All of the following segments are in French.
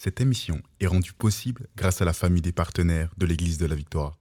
Cette émission est rendue possible grâce à la famille des partenaires de l'Église de la Victoire.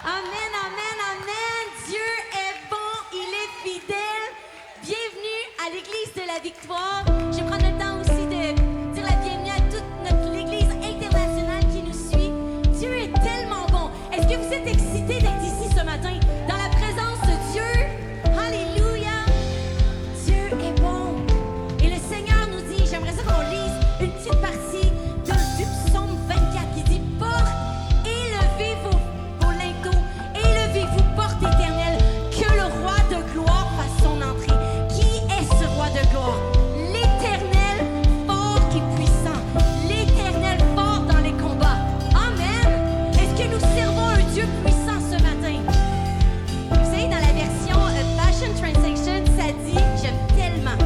Amen, amen, amen. Dieu est bon, il est fidèle. Bienvenue à l'Église de la Victoire. Je vais prendre le temps aussi de dire la bienvenue à toute l'Église internationale qui nous suit. Dieu est tellement bon. Est-ce que vous êtes excités d'être ici ce matin, dans la présence de Dieu? Alléluia. Dieu est bon. Et le Seigneur nous dit, j'aimerais ça qu'on lise une petite partie du psaume 24 qui dit « Porte, élevez-vous porte éternelle, que le roi de gloire fasse son entrée. Qui est ce roi de gloire? L'Éternel fort et puissant, l'Éternel fort dans les combats. Amen. Est-ce que nous servons un Dieu puissant ce matin? Vous savez, dans la version Passion Translation, ça dit, j'aime tellement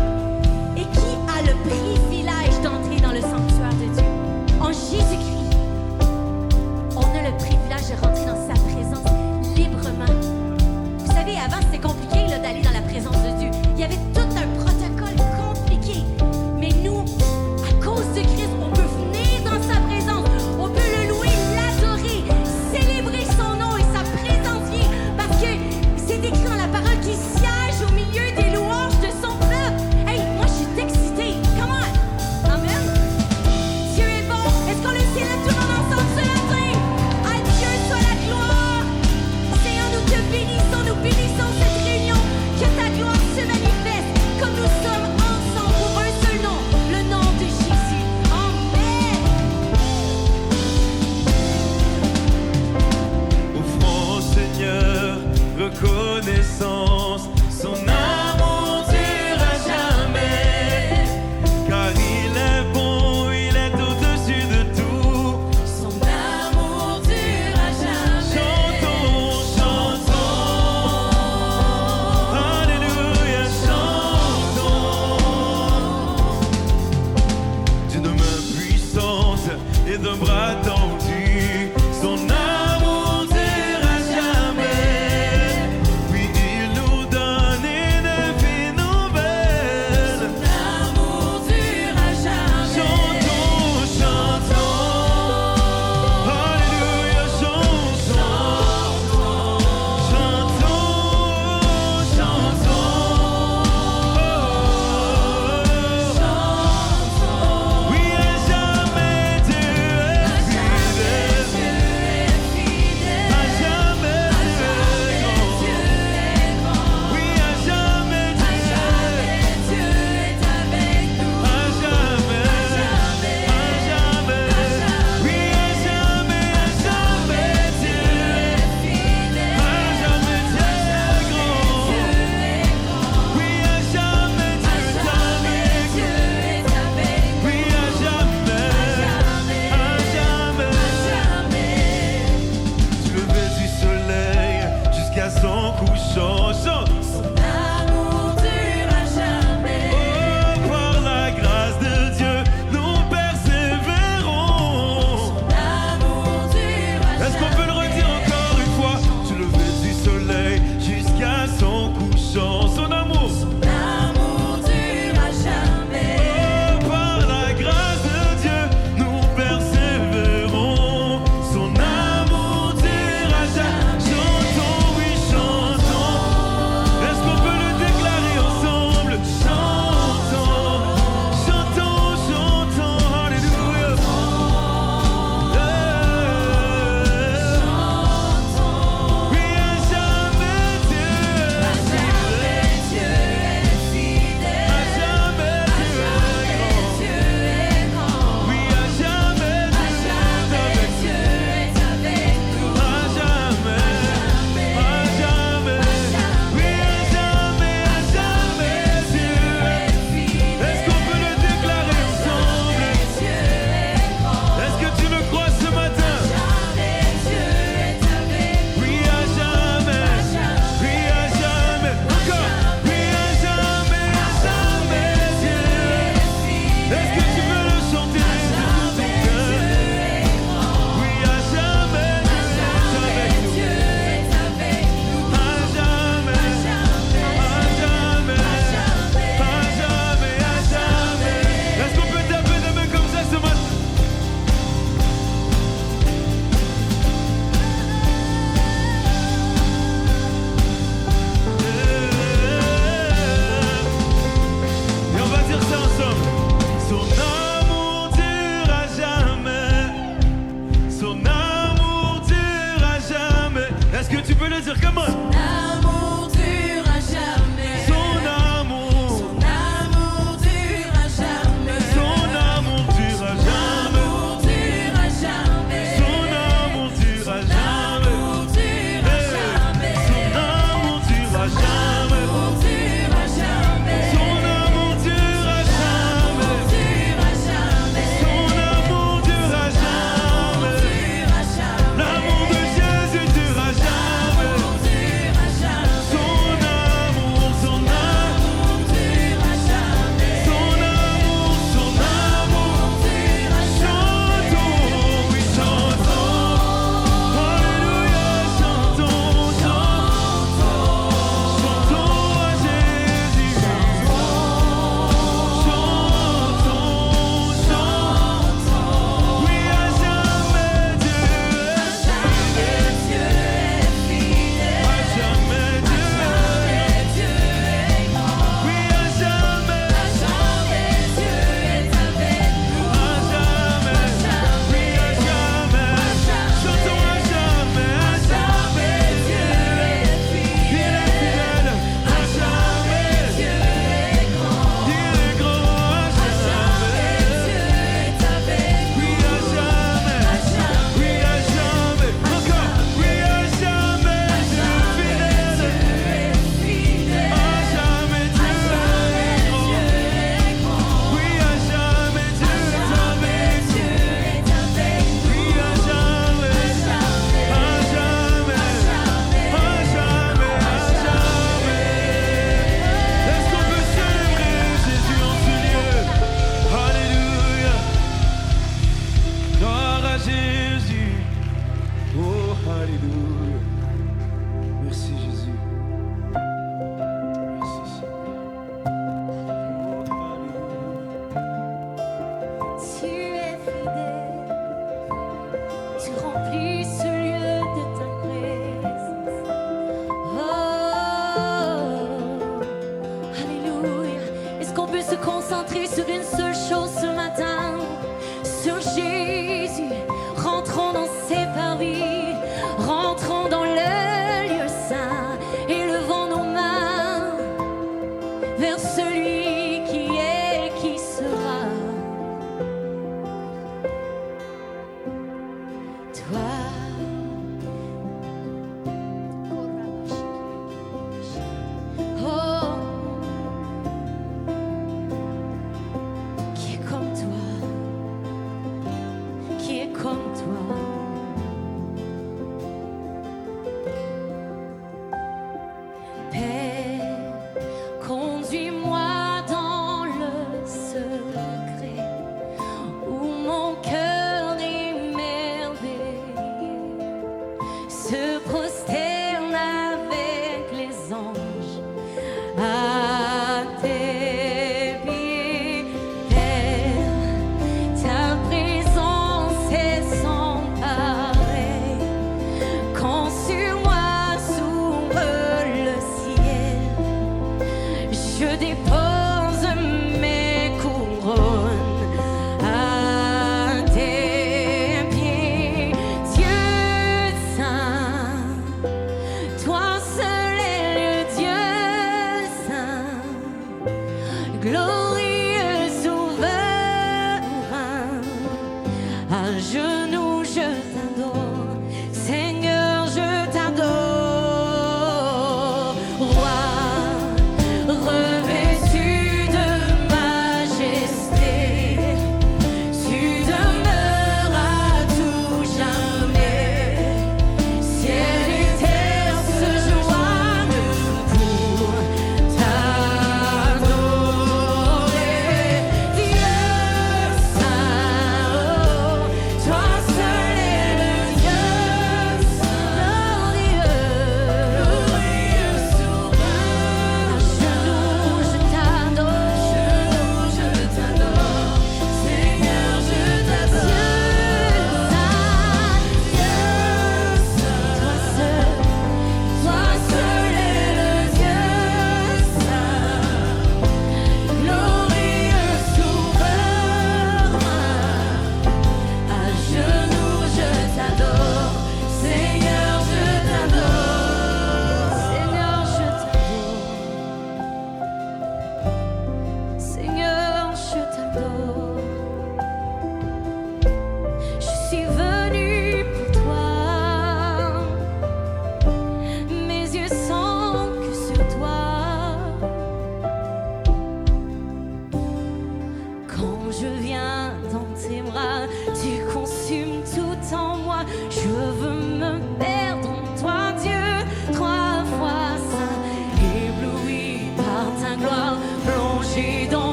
concentrer sur une seule chose ce matin, sur Jésus. Rentrons dans ses parvis, rentrons dans le lieu saint, élevons nos mains vers celui qui est, qui sera. Toi, oh, qui est comme toi, qui est comme toi. Père, conduis-moi dans le secret où mon cœur émerveillé se prosterne avec les anges à tes pieds. Père, ta présence est sans pareil. Quand sur moi s'ouvre le ciel, je dépose mes couronnes à tes pieds. Dieu saint, toi seul es le Dieu saint, glorieux souverain. À genoux je t'adore, Seigneur je t'adore. Roi, revêtu de majesté, tu demeures à tout jamais. Ciel et terre se joignent pour t'adorer. Dieu saint, oh, toi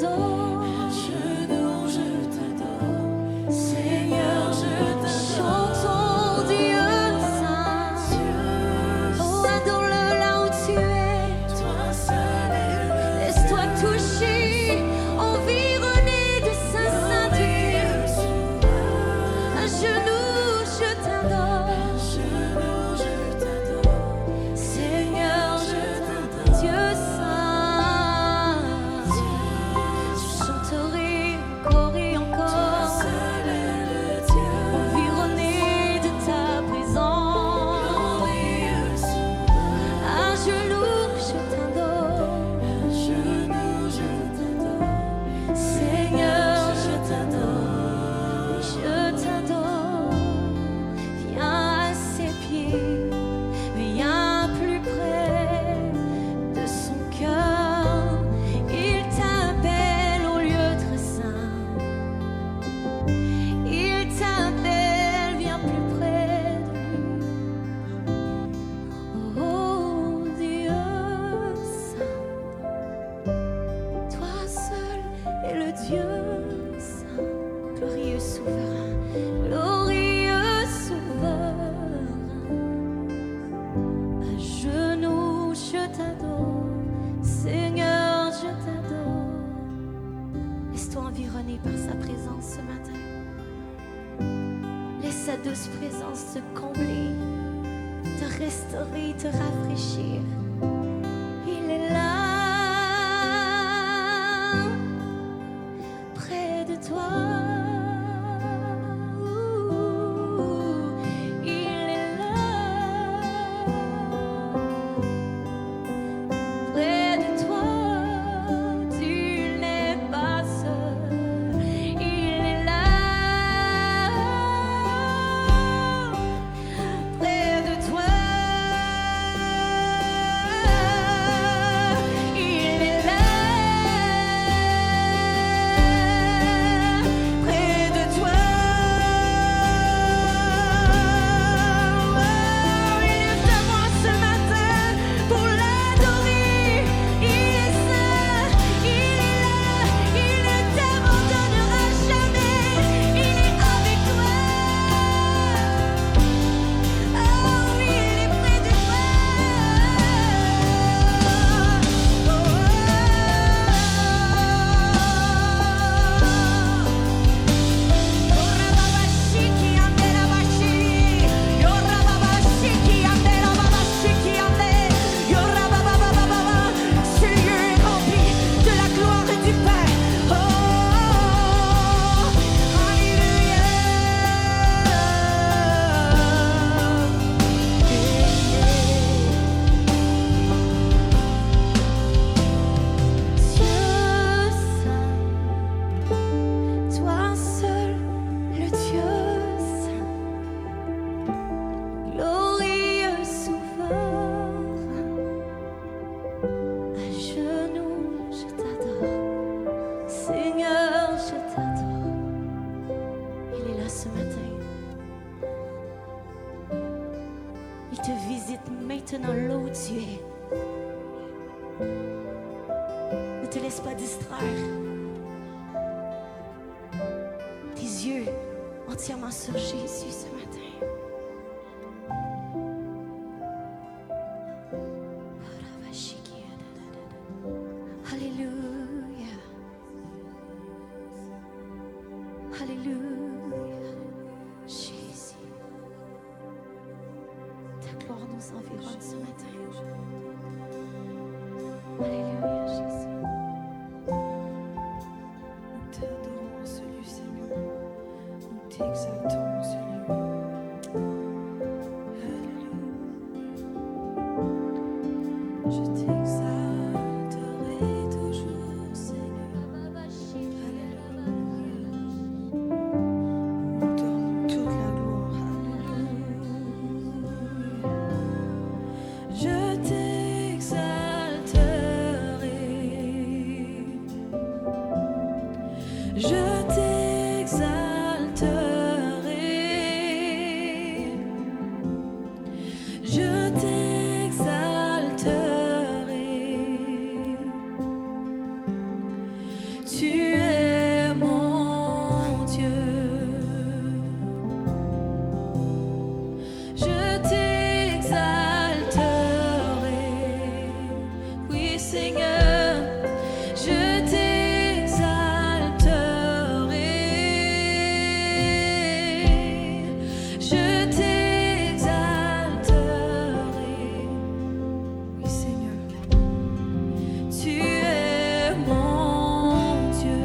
t'adore. Genoux, je t'adore. Seigneur, je t'adore. Chantons Dieu saint. Oh, adore-le là où tu es. Toi seul est le Laisse-toi toucher, environné de sa ceinture. À genoux, je t'adore. Genoux, je t'adore. Seigneur, je t'adore. Dieu saint. Je chanterai encore et encore, Seul est le Dieu. environné de ta présence. Glorieux Sauveur. À genoux, je t'adore. Genoux, je t'adore. Seigneur, je t'adore. Je t'adore. Viens à ses pieds, viens plus près de son cœur. Il t'appelle au lieu très saint. Il t'appelle, viens plus près de lui. Oh Dieu saint, toi seul es le Dieu saint, glorieux souverain, glorieux souverain. À genoux, je t'adore, Seigneur, je t'adore. Laisse-toi environner par sa présence ce matin. Laisse sa douce présence te combler, te restaurer, te rafraîchir. Il est là, près de toi. Il est là, près de toi. Tu n'es pas seul. Il est là, près de toi. maintenant là où tu es. Ne te laisse pas distraire. Tes yeux entièrement sur Jésus ce matin. Alléluia. Alléluia. Jésus. Ta gloire nous environne ce matin. Alléluia, Jésus. Nous t'adorons en ce lieu, Seigneur. Nous t'exaltons en ce lieu. Alléluia. Je t'exalterai toujours, Seigneur. Alléluia. Nous te rendons toute la gloire. Alléluia. Je t'exalterai. Je t'exalterai. Tu es mon Dieu. Je t'exalterai. Oui, Seigneur, je t'exalterai. Je t'exalterai. Oui, Seigneur, tu es mon Dieu.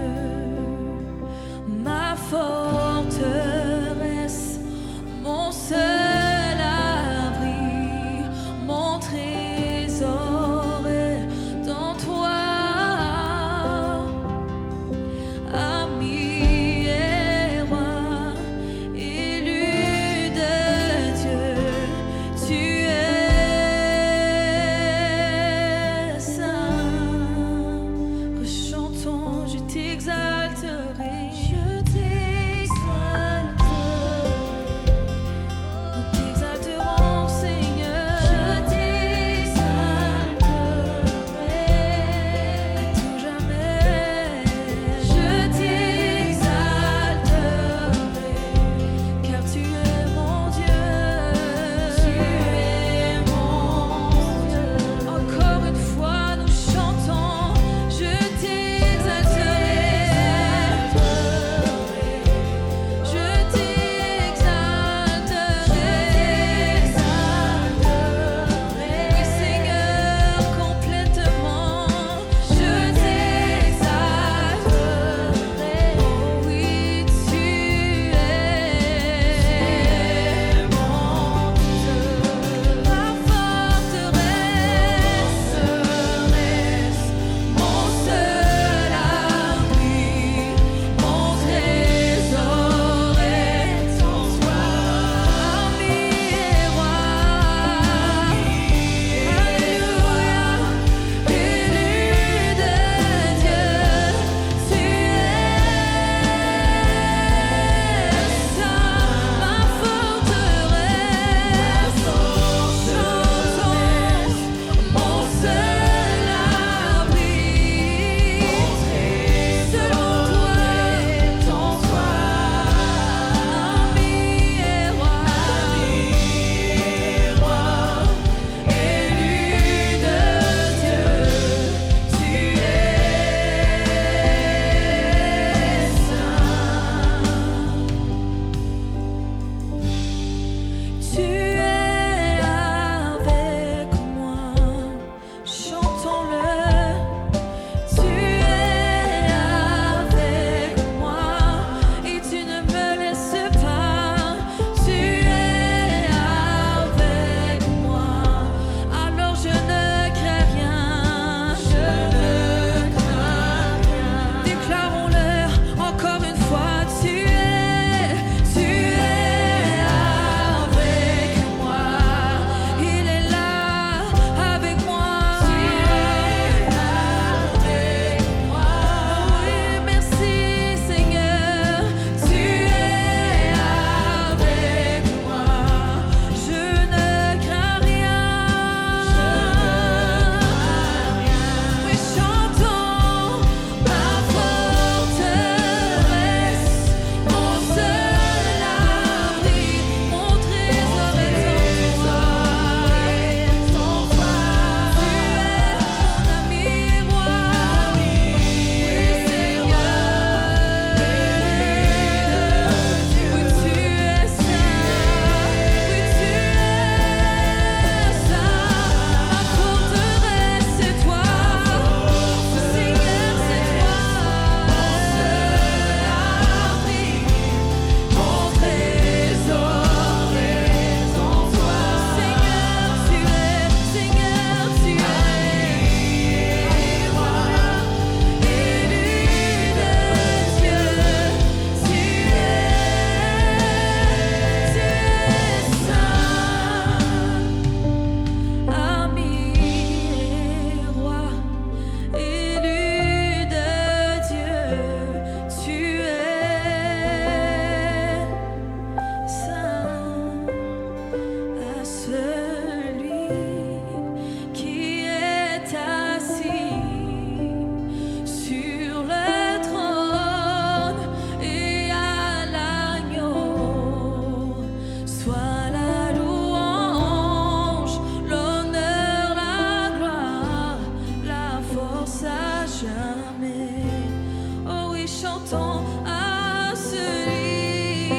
chantons à celui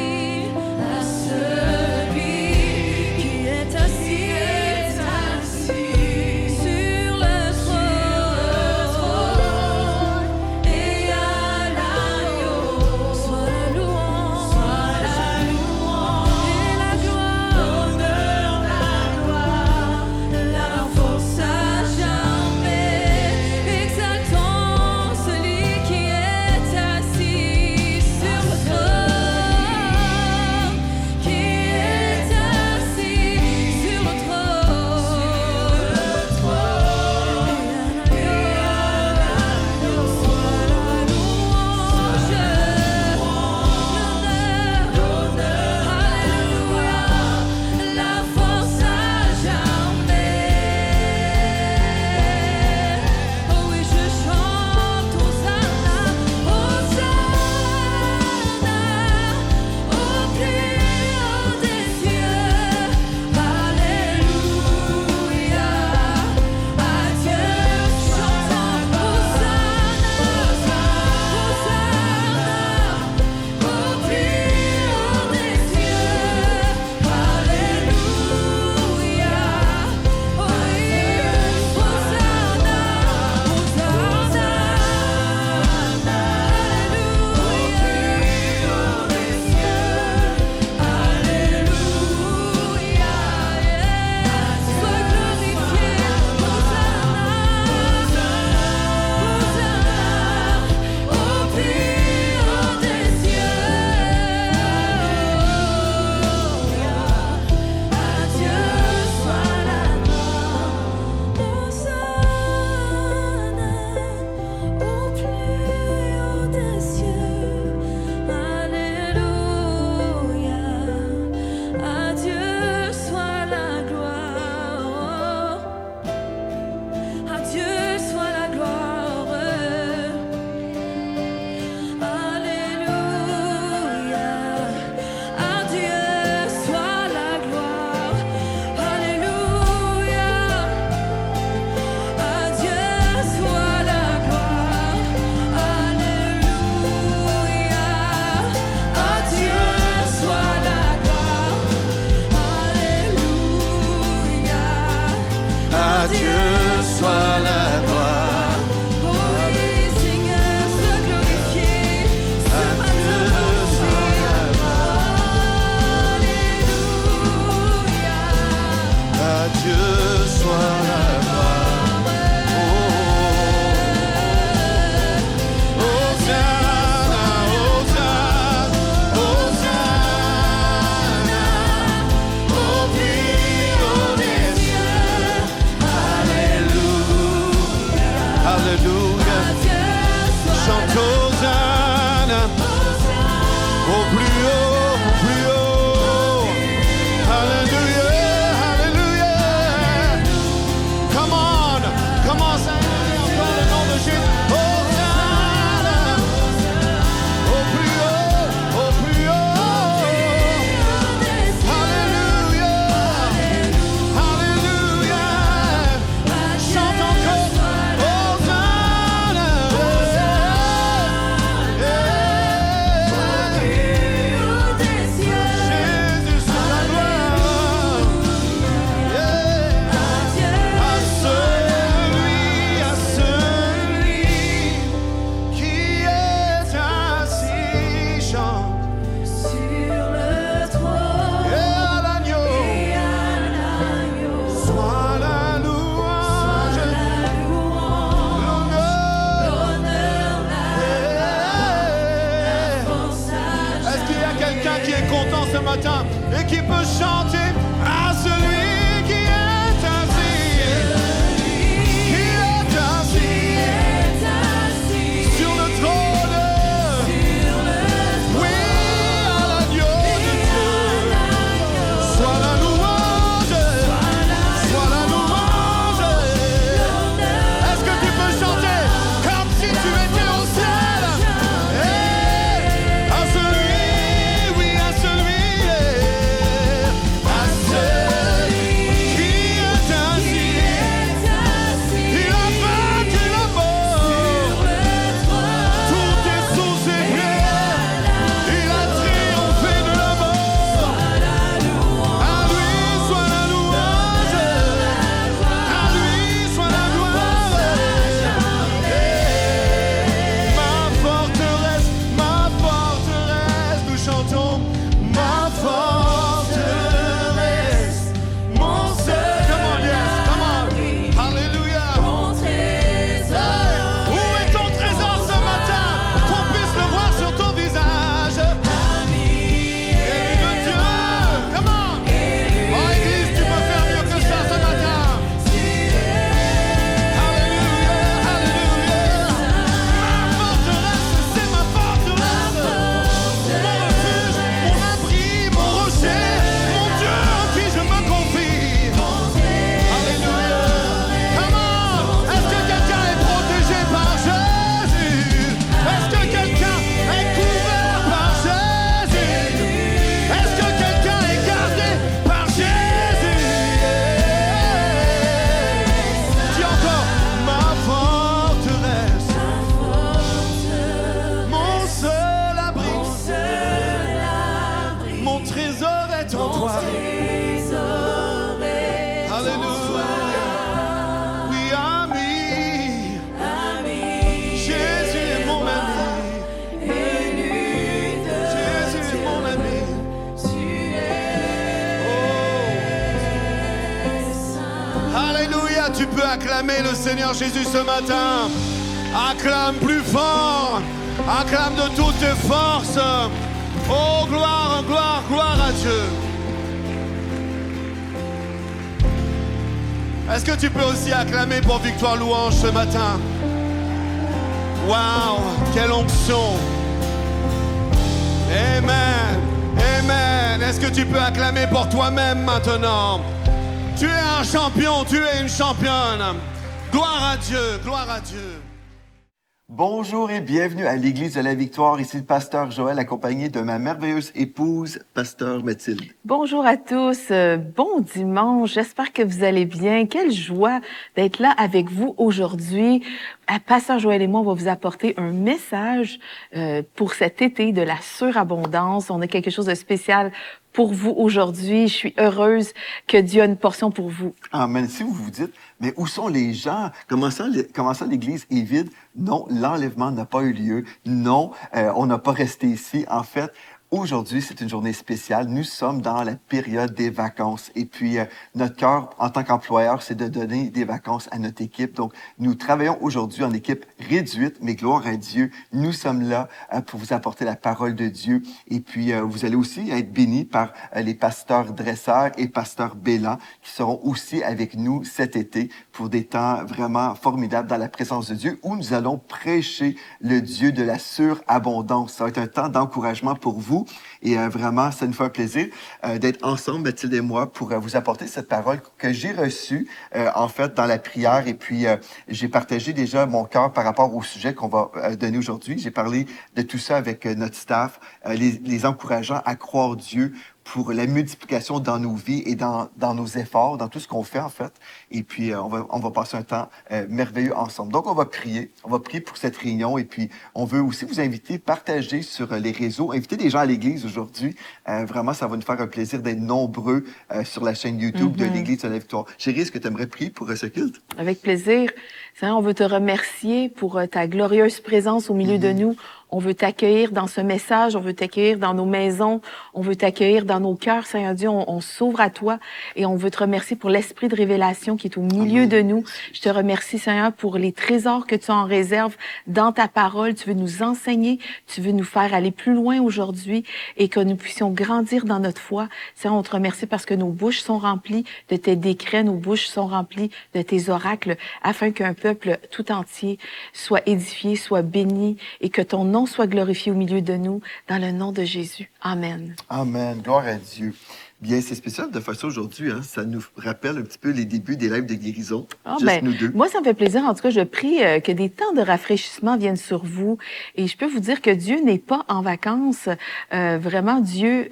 qui est assis sur le trône et à l'agneau. Soit la louange et la gloire, la force à jamais. Exaltons celui qui est assis sur le trône, qui est assis sur le trône. Et à l'agneau soit la louange, l'honneur, alléluia, la force à jamais. Oh oui, je chante Hosanna, Hosanna, au plus haut des cieux. Alléluia, à Dieu chantons Hosanna, Hosanna, au plus haut des cieux. Alléluia, oh oui, Hosanna, Hosanna, alléluia, sois glorifié, Hosanna, au plus haut des cieux. À Dieu soit la gloire, Hosanna, au plus haut des cieux. Alléluia, à Dieu soit la gloire, à Dieu soit la gloire. Alléluia, à Dieu soit la gloire. Alléluia, à Dieu soit la gloire. Alléluia, à Dieu soit la gloire. Alléluia, À Dieu soit la gloire. oh oui, Seigneur, sois glorifié ce matin aussi. Alléluia, À Dieu soit la gloire. Oh, Hosanna, Hosanna, Hosanna, au plus haut des cieux. Alléluia, Alléluia. à Dieu soit Chante Hosanna, au plus haut, au plus haut. Alléluia, Alléluia. Come on, commence à élever encore le nom de Jésus. Hosanna, au plus haut, au plus haut. Alléluia, Alléluia. Chante encore Hosanna. Jésus sur la gloire. À celui qui est assis, chante. sur le trône Et à l'agneau, et à l'agneau. soit la louange, l'honneur. Est-ce qu'il y a quelqu'un qui est content ce matin et qui peut chanter à celui qui est assis, sur le trône, oui, à l'agneau de Dieu, soit la louange, soit la louange. Est-ce que tu peux chanter comme si tu étais au ciel? À celui, oui, à celui, à celui acclamer le Seigneur Jésus ce matin? Acclame plus fort. Acclame de toutes tes forces. Oh, gloire, gloire, gloire à Dieu. Est-ce que tu peux aussi acclamer pour Victoire Louange ce matin? Waouh, quelle onction. Amen, amen. Est-ce que tu peux acclamer pour toi-même maintenant? Tu es un champion, tu es une championne. Gloire à Dieu, gloire à Dieu. Bonjour et bienvenue à l'Église de la Victoire. Ici le pasteur Joël, accompagné de ma merveilleuse épouse, pasteur Mathilde. Bonjour à tous, bon dimanche, j'espère que vous allez bien. Quelle joie d'être là avec vous aujourd'hui. Pasteur Joël et moi, on va vous apporter un message pour cet été de la surabondance. On a quelque chose de spécial pour vous aujourd'hui. Je suis heureuse que Dieu a une portion pour vous. Amen. Si vous vous dites, mais où sont les gens? Comment ça l'Église est vide? Non, l'enlèvement n'a pas eu lieu. Non, on n'a pas resté ici. En fait, aujourd'hui, c'est une journée spéciale. Nous sommes dans la période des vacances. Et puis, notre cœur, en tant qu'employeur, c'est de donner des vacances à notre équipe. Donc, nous travaillons aujourd'hui en équipe réduite, mais gloire à Dieu. Nous sommes là pour vous apporter la parole de Dieu. Et puis, vous allez aussi être bénis par les pasteurs dresseurs et pasteurs bélans qui seront aussi avec nous cet été pour des temps vraiment formidables dans la présence de Dieu où nous allons prêcher le Dieu de la surabondance. Ça va être un temps d'encouragement pour vous. Et vraiment, ça nous fait un plaisir d'être ensemble, Mathilde et moi, pour vous apporter cette parole que j'ai reçue, en fait, dans la prière. Et puis, j'ai partagé déjà mon cœur par rapport au sujet qu'on va donner aujourd'hui. J'ai parlé de tout ça avec notre staff, les encourageant à croire Dieu pour la multiplication dans nos vies et dans nos efforts, dans tout ce qu'on fait, en fait. Et puis, on va passer un temps merveilleux ensemble. Donc, on va prier pour cette réunion. Et puis, on veut aussi vous inviter, partager sur les réseaux, inviter des gens à l'Église aujourd'hui. Vraiment, ça va nous faire un plaisir d'être nombreux sur la chaîne YouTube de l'Église de la Victoire. Chérie, est-ce que tu aimerais prier pour ce culte? Avec plaisir. Seigneur, on veut te remercier pour ta glorieuse présence au milieu de nous. On veut t'accueillir dans ce message, on veut t'accueillir dans nos maisons, on veut t'accueillir dans nos cœurs, Seigneur Dieu. On s'ouvre à toi et on veut te remercier pour l'esprit de révélation qui est au milieu de nous. Je te remercie, Seigneur, pour les trésors que tu en réserves dans ta parole. Tu veux nous enseigner, tu veux nous faire aller plus loin aujourd'hui et que nous puissions grandir dans notre foi. Seigneur, on te remercie parce que nos bouches sont remplies de tes décrets, nos bouches sont remplies de tes oracles, afin qu'un peuple tout entier soit édifié, soit béni et que ton nom soit glorifié au milieu de nous, dans le nom de Jésus. Amen. Amen. Gloire à Dieu. Bien, c'est spécial de faire ça aujourd'hui. Hein? Ça nous rappelle un petit peu les débuts des lives de guérison. Juste nous deux. Moi, ça me fait plaisir. En tout cas, je prie que des temps de rafraîchissement viennent sur vous. Et je peux vous dire que Dieu n'est pas en vacances. Vraiment, Dieu,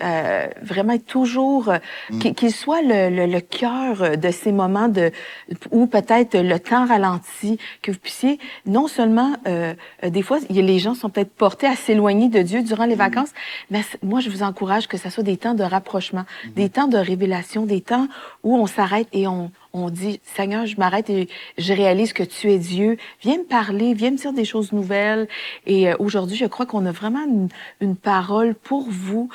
vraiment est toujours... Qu'il soit le cœur de ces moments où peut-être le temps ralentit, que vous puissiez non seulement... des fois, les gens sont peut-être portés à s'éloigner de Dieu durant les vacances, mais moi, je vous encourage que ça soit des temps de rapprochement, des temps de révélation, des temps où on s'arrête et on dit, Seigneur, je m'arrête et je réalise que tu es Dieu. Viens me parler, viens me dire des choses nouvelles. Et aujourd'hui, je crois qu'on a vraiment une parole pour vous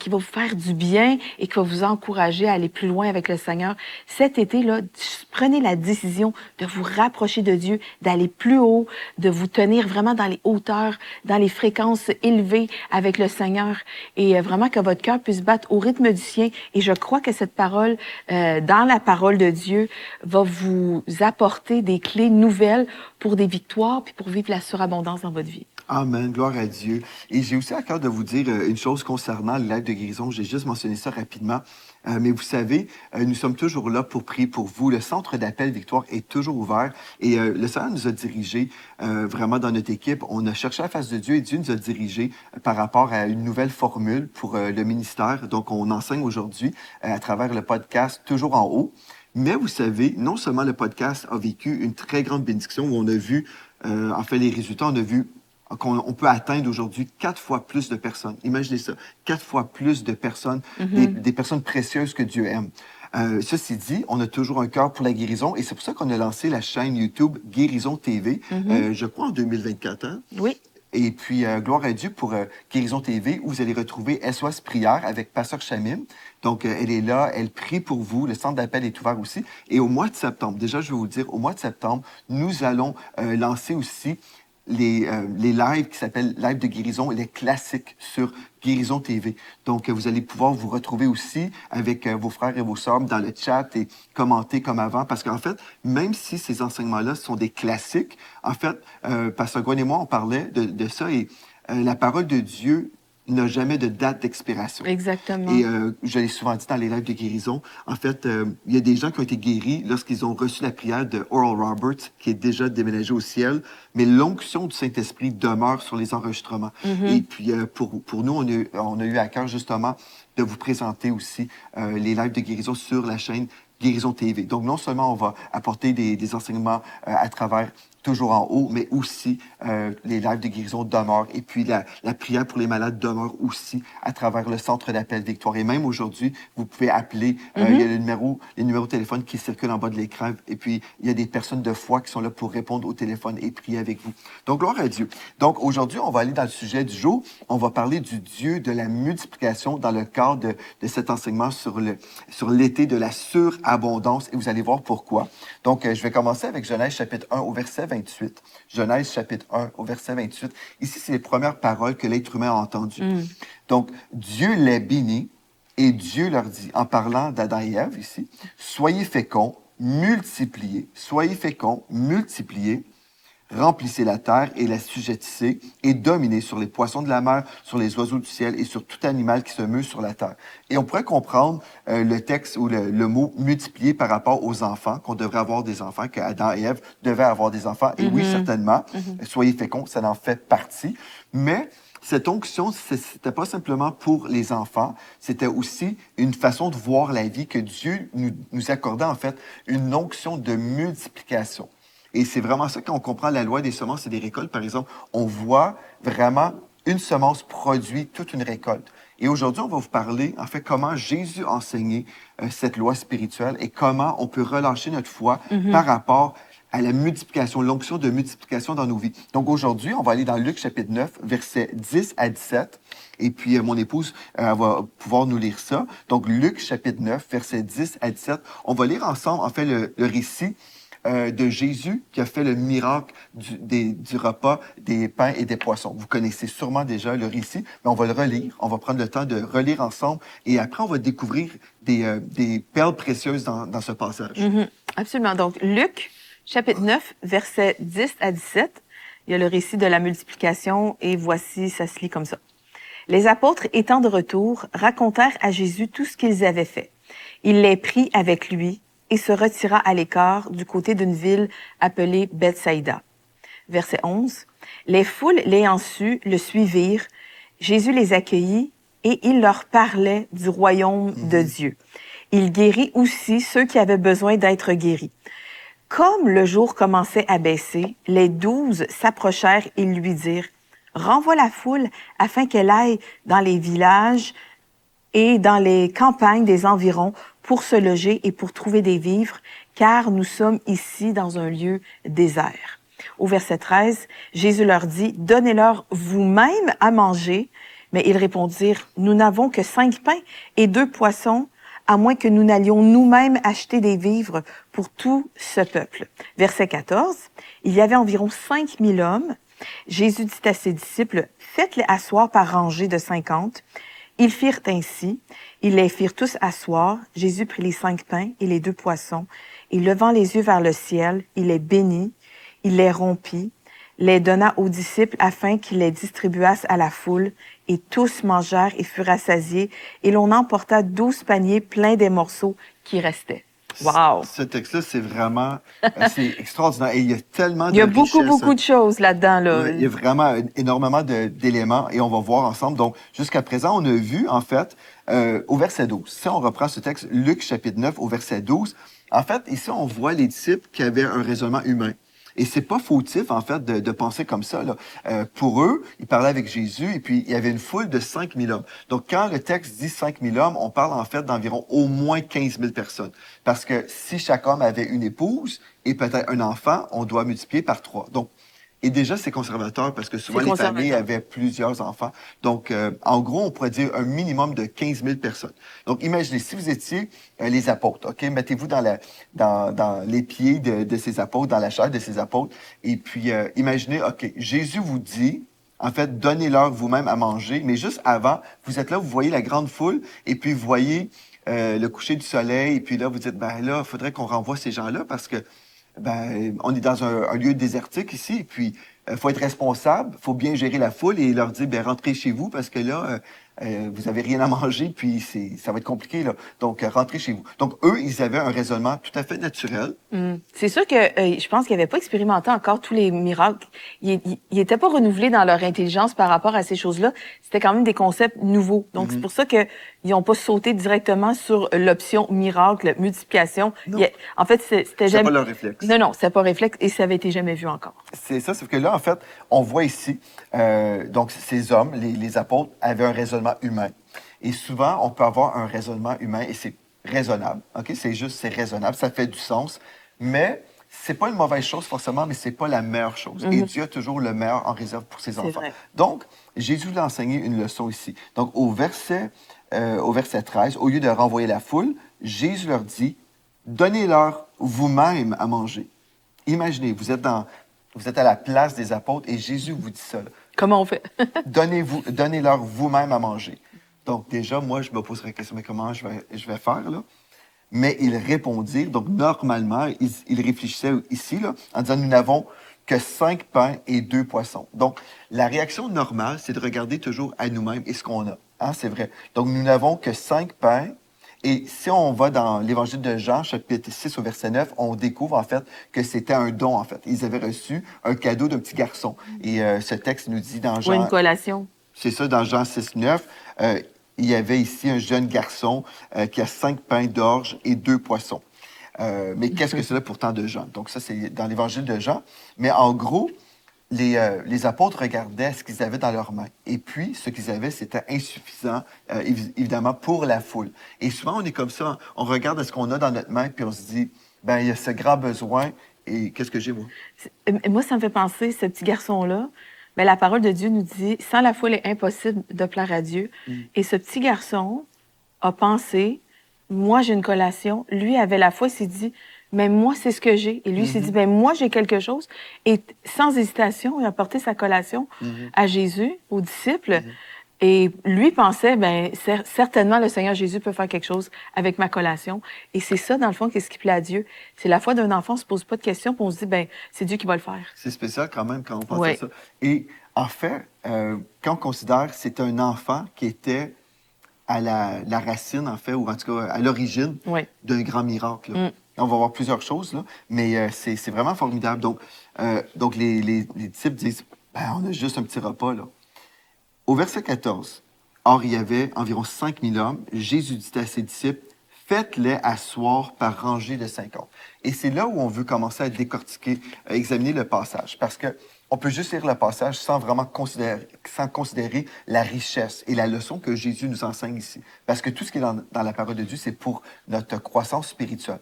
qui va vous faire du bien et qui va vous encourager à aller plus loin avec le Seigneur. Cet été-là, prenez la décision de vous rapprocher de Dieu, d'aller plus haut, de vous tenir vraiment dans les hauteurs, dans les fréquences élevées avec le Seigneur et vraiment que votre cœur puisse battre au rythme du sien. Et je crois que cette parole, dans la parole de Dieu, va vous apporter des clés nouvelles pour des victoires puis pour vivre la surabondance dans votre vie. Amen, gloire à Dieu. Et j'ai aussi à cœur de vous dire une chose concernant le live de guérison. J'ai juste mentionné ça rapidement. Mais vous savez, nous sommes toujours là pour prier pour vous. Le centre d'appel Victoire est toujours ouvert. Et le Seigneur nous a dirigés vraiment dans notre équipe. On a cherché la face de Dieu et Dieu nous a dirigés par rapport à une nouvelle formule pour le ministère. Donc, on enseigne aujourd'hui à travers le podcast Toujours en haut. Mais vous savez, non seulement le podcast a vécu une très grande bénédiction où on a vu, en fait, les résultats, on a vu qu'on peut atteindre aujourd'hui 4 fois plus de personnes. Imaginez ça, 4 fois plus de personnes, des personnes précieuses que Dieu aime. Ceci dit, on a toujours un cœur pour la guérison et c'est pour ça qu'on a lancé la chaîne YouTube Guérison TV, je crois en 2024. Hein? Oui. Et puis, gloire à Dieu pour Guérison TV, où vous allez retrouver SOS Prière avec Pasteur Chamim. Donc, elle est là, elle prie pour vous. Le centre d'appel est ouvert aussi. Et au mois de septembre, déjà, je vais vous dire, au mois de septembre, nous allons lancer aussi les lives qui s'appellent Live de guérison, les classiques sur Guérison TV. Donc, vous allez pouvoir vous retrouver aussi avec vos frères et vos sœurs dans le chat et commenter comme avant. Parce qu'en fait, même si ces enseignements-là sont des classiques, en fait, Pasteur Gwen et moi, on parlait de ça et la parole de Dieu n'a jamais de date d'expiration. Exactement. Et je l'ai souvent dit dans les lives de guérison, en fait, il y a des gens qui ont été guéris lorsqu'ils ont reçu la prière de Oral Roberts, qui est déjà déménagé au ciel, mais l'onction du Saint-Esprit demeure sur les enregistrements. Et puis, pour nous, on a eu à cœur justement de vous présenter aussi les lives de guérison sur la chaîne Guérison TV. Donc, non seulement on va apporter des enseignements à travers toujours en haut, mais aussi les lives de guérison demeurent. Et puis, la prière pour les malades demeure aussi à travers le centre d'appel Victoire. Et même aujourd'hui, vous pouvez appeler. Il y a les numéros de téléphone qui circulent en bas de l'écran. Et puis, il y a des personnes de foi qui sont là pour répondre au téléphone et prier avec vous. Donc, gloire à Dieu. Donc, aujourd'hui, on va aller dans le sujet du jour. On va parler du Dieu de la multiplication dans le cadre de cet enseignement sur l'été de la surabondance. Et vous allez voir pourquoi. Donc, je vais commencer avec Genèse chapitre 1 au verset 28. Genèse chapitre 1 au verset 28. Ici, c'est les premières paroles que l'être humain a entendues. Donc, Dieu les bénit et Dieu leur dit, en parlant d'Adam et Ève ici, « Soyez féconds, multipliez, remplissez la terre et la sujettissez et dominez sur les poissons de la mer, sur les oiseaux du ciel et sur tout animal qui se meut sur la terre. » Et on pourrait comprendre le texte ou le mot « multiplier » par rapport aux enfants, qu'on devrait avoir des enfants, qu'Adam et Ève devaient avoir des enfants. Et oui, certainement, soyez féconds, ça en fait partie. Mais cette onction, c'était pas simplement pour les enfants, c'était aussi une façon de voir la vie que Dieu nous accordait, en fait, une onction de multiplication. Et c'est vraiment ça, quand on comprend la loi des semences et des récoltes, par exemple, on voit vraiment une semence produit toute une récolte. Et aujourd'hui, on va vous parler, en fait, comment Jésus a enseigné cette loi spirituelle et comment on peut relâcher notre foi par rapport à la multiplication, l'onction de multiplication dans nos vies. Donc aujourd'hui, on va aller dans Luc chapitre 9, versets 10 à 17. Et puis, mon épouse va pouvoir nous lire ça. Donc, Luc chapitre 9, versets 10 à 17. On va lire ensemble, en fait, le récit de Jésus qui a fait le miracle du repas des pains et des poissons. Vous connaissez sûrement déjà le récit, mais on va le relire. On va prendre le temps de relire ensemble et après, on va découvrir des perles précieuses dans ce passage. Absolument. Donc, Luc, chapitre 9, versets 10 à 17, il y a le récit de la multiplication et voici, ça se lit comme ça. Les apôtres, étant de retour, racontèrent à Jésus tout ce qu'ils avaient fait. Il les prit avec lui et se retira à l'écart du côté d'une ville appelée Bethsaïda. Verset 11. Les foules l'ayant su le suivirent. Jésus les accueillit et il leur parlait du royaume de Dieu. Il guérit aussi ceux qui avaient besoin d'être guéris. Comme le jour commençait à baisser, les 12 s'approchèrent et lui dirent « Renvoie la foule afin qu'elle aille dans les villages et dans les campagnes des environs pour se loger et pour trouver des vivres, car nous sommes ici dans un lieu désert. » Au verset 13, Jésus leur dit « Donnez-leur vous-même à manger. » Mais ils répondirent « Nous n'avons que 5 pains et 2 poissons, à moins que nous n'allions nous-mêmes acheter des vivres pour tout ce peuple. » Verset 14, il y avait environ 5000 hommes. Jésus dit à ses disciples « Faites-les asseoir par rangées de 50. » Ils firent ainsi. Ils les firent tous asseoir. Jésus prit les 5 pains et les 2 poissons, et levant les yeux vers le ciel, il les bénit, il les rompit, les donna aux disciples afin qu'ils les distribuassent à la foule, et tous mangèrent et furent rassasiés, et l'on emporta 12 paniers pleins des morceaux qui restaient. Wow! Ce texte-là, c'est vraiment c'est extraordinaire. Et il y a tellement de Il y a richesse, beaucoup de choses là-dedans. Là. Il y a vraiment énormément d'éléments et on va voir ensemble. Donc, jusqu'à présent, on a vu, en fait, au verset 12. Si on reprend ce texte, Luc chapitre 9, au verset 12, en fait, ici, on voit les disciples qui avaient un raisonnement humain. Et c'est pas fautif, en fait, de penser comme ça. Là. Pour eux, ils parlaient avec Jésus et puis il y avait une foule de 5000 hommes. Donc, quand le texte dit 5000 hommes, on parle en fait d'environ au moins 15 000 personnes. Parce que si chaque homme avait une épouse et peut-être un enfant, on doit multiplier par 3. Donc, Et déjà, c'est conservateur parce que souvent, C'est les conservateur. familles avaient plusieurs enfants. Donc, en gros, on pourrait dire un minimum de 15 000 personnes. Donc, imaginez, si vous étiez les apôtres, OK? Mettez-vous dans les pieds de ces apôtres, dans la chair de ces apôtres. Et puis, imaginez, OK, Jésus vous dit, en fait, donnez-leur vous-même à manger. Mais juste avant, vous êtes là, vous voyez la grande foule, et puis vous voyez le coucher du soleil, et puis là, vous dites, ben là, il faudrait qu'on renvoie ces gens-là parce que on est dans un lieu désertique ici, et puis il faut être responsable, il faut bien gérer la foule et leur dire, rentrez chez vous parce que là, vous avez rien à manger, puis ça va être compliqué, là. Donc, rentrez chez vous. Donc, eux, ils avaient un raisonnement tout à fait naturel. C'est sûr que je pense qu'ils n'avaient pas expérimenté encore tous les miracles. Ils n'étaient pas renouvelés dans leur intelligence par rapport à ces choses-là. C'était quand même des concepts nouveaux. Donc, c'est pour ça qu'ils n'ont pas sauté directement sur l'option miracle, multiplication. Non. En fait, c'était jamais... pas leur réflexe. Non, c'était pas réflexe et ça avait été jamais vu encore. C'est ça, sauf que là, en fait, on voit ici, donc ces hommes, les apôtres, avaient un raisonnement humain. Et souvent, on peut avoir un raisonnement humain et c'est raisonnable. OK? C'est raisonnable, ça fait du sens, mais c'est pas une mauvaise chose forcément, mais c'est pas la meilleure chose. Et Dieu a toujours le meilleur en réserve pour ses enfants. Vrai. Donc, Jésus lui a enseigné une leçon ici. Donc, au verset 13, au lieu de renvoyer la foule, Jésus leur dit, donnez-leur vous-même à manger. Imaginez, vous êtes à la place des apôtres et Jésus vous dit ça. Là. Comment on fait? Donnez-leur vous-même à manger. Donc, déjà, moi, je me poserais la question, mais comment je vais faire, là? Mais ils répondirent, donc normalement, ils réfléchissaient ici, là, en disant, nous n'avons que 5 pains et 2 poissons. Donc, la réaction normale, c'est de regarder toujours à nous-mêmes et ce qu'on a. Hein, c'est vrai. Donc, nous n'avons que 5 pains. Et si on va dans l'Évangile de Jean, chapitre 6 au verset 9, on découvre en fait que c'était un don, en fait. Ils avaient reçu un cadeau d'un petit garçon. Et ce texte nous dit dans Ou Jean... une collation. C'est ça, dans Jean 6, 9, il y avait ici un jeune garçon qui a 5 pains d'orge et 2 poissons. Mais qu'est-ce que c'est là pour tant de gens? Donc ça, c'est dans l'Évangile de Jean. Mais en gros, les apôtres regardaient ce qu'ils avaient dans leurs mains. Et puis, ce qu'ils avaient, c'était insuffisant, évidemment, pour la foule. Et souvent, on est comme ça, on regarde ce qu'on a dans notre main, puis on se dit, il y a ce grand besoin, et qu'est-ce que j'ai, moi? Moi, ça me fait penser, ce petit garçon-là, la parole de Dieu nous dit, sans la foule, il est impossible de plaire à Dieu. Et ce petit garçon a pensé, moi, j'ai une collation. Lui avait la foi, il s'est dit, mais moi, c'est ce que j'ai. Et lui, il s'est dit, moi, j'ai quelque chose. Et sans hésitation, il a porté sa collation à Jésus, aux disciples. Et lui pensait, certainement, le Seigneur Jésus peut faire quelque chose avec ma collation. Et c'est ça, dans le fond, qu'est-ce qui plaît à Dieu. C'est la foi d'un enfant, on se pose pas de questions, puis on se dit, c'est Dieu qui va le faire. C'est spécial quand même quand on pense à ça. Et en fait, quand on considère, c'est un enfant qui était à la racine, en fait, ou en tout cas à l'origine d'un grand miracle. On va voir plusieurs choses, là, mais c'est vraiment formidable. Donc les disciples disent, on a juste un petit repas, là. Au verset 14, or il y avait environ 5000 hommes. Jésus dit à ses disciples, faites-les asseoir par rangée de 50. Et c'est là où on veut commencer à décortiquer, à examiner le passage. Parce que on peut juste lire le passage sans vraiment considérer la richesse et la leçon que Jésus nous enseigne ici. Parce que tout ce qui est dans la parole de Dieu, c'est pour notre croissance spirituelle.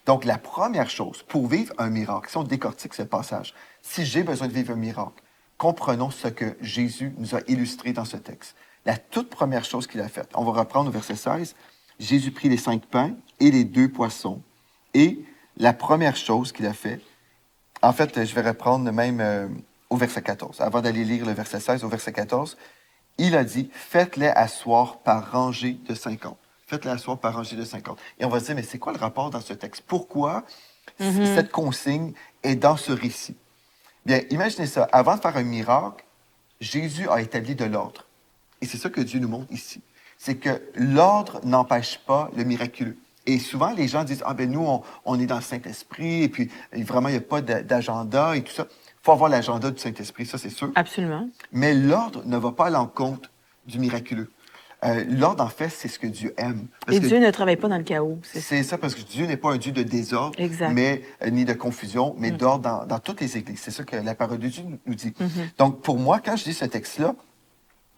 Donc, la première chose, pour vivre un miracle, si on décortique ce passage, si j'ai besoin de vivre un miracle, comprenons ce que Jésus nous a illustré dans ce texte. La toute première chose qu'il a faite, on va reprendre au verset 16, Jésus prit les 5 pains et les 2 poissons. Et la première chose qu'il a fait, en fait, je vais reprendre même au verset 14. Avant d'aller lire le verset 16, au verset 14, il a dit, faites-les asseoir par rangée de 50. Faites-les asseoir par rangée de 50. Et on va se dire, mais c'est quoi le rapport dans ce texte? Pourquoi cette consigne est dans ce récit? Bien, imaginez ça. Avant de faire un miracle, Jésus a établi de l'ordre. Et c'est ça que Dieu nous montre ici. C'est que l'ordre n'empêche pas le miraculeux. Et souvent, les gens disent, nous, on est dans le Saint-Esprit, et puis vraiment, il n'y a pas d'agenda et tout ça. Il faut avoir l'agenda du Saint-Esprit, ça, c'est sûr. Absolument. Mais l'ordre ne va pas à l'encontre du miraculeux. L'ordre, en fait, c'est ce que Dieu aime. Et Dieu ne travaille pas dans le chaos. C'est ça, parce que Dieu n'est pas un Dieu de désordre, ni de confusion, mais d'ordre dans toutes les églises. C'est ça que la parole de Dieu nous dit. Donc, pour moi, quand je lis ce texte-là,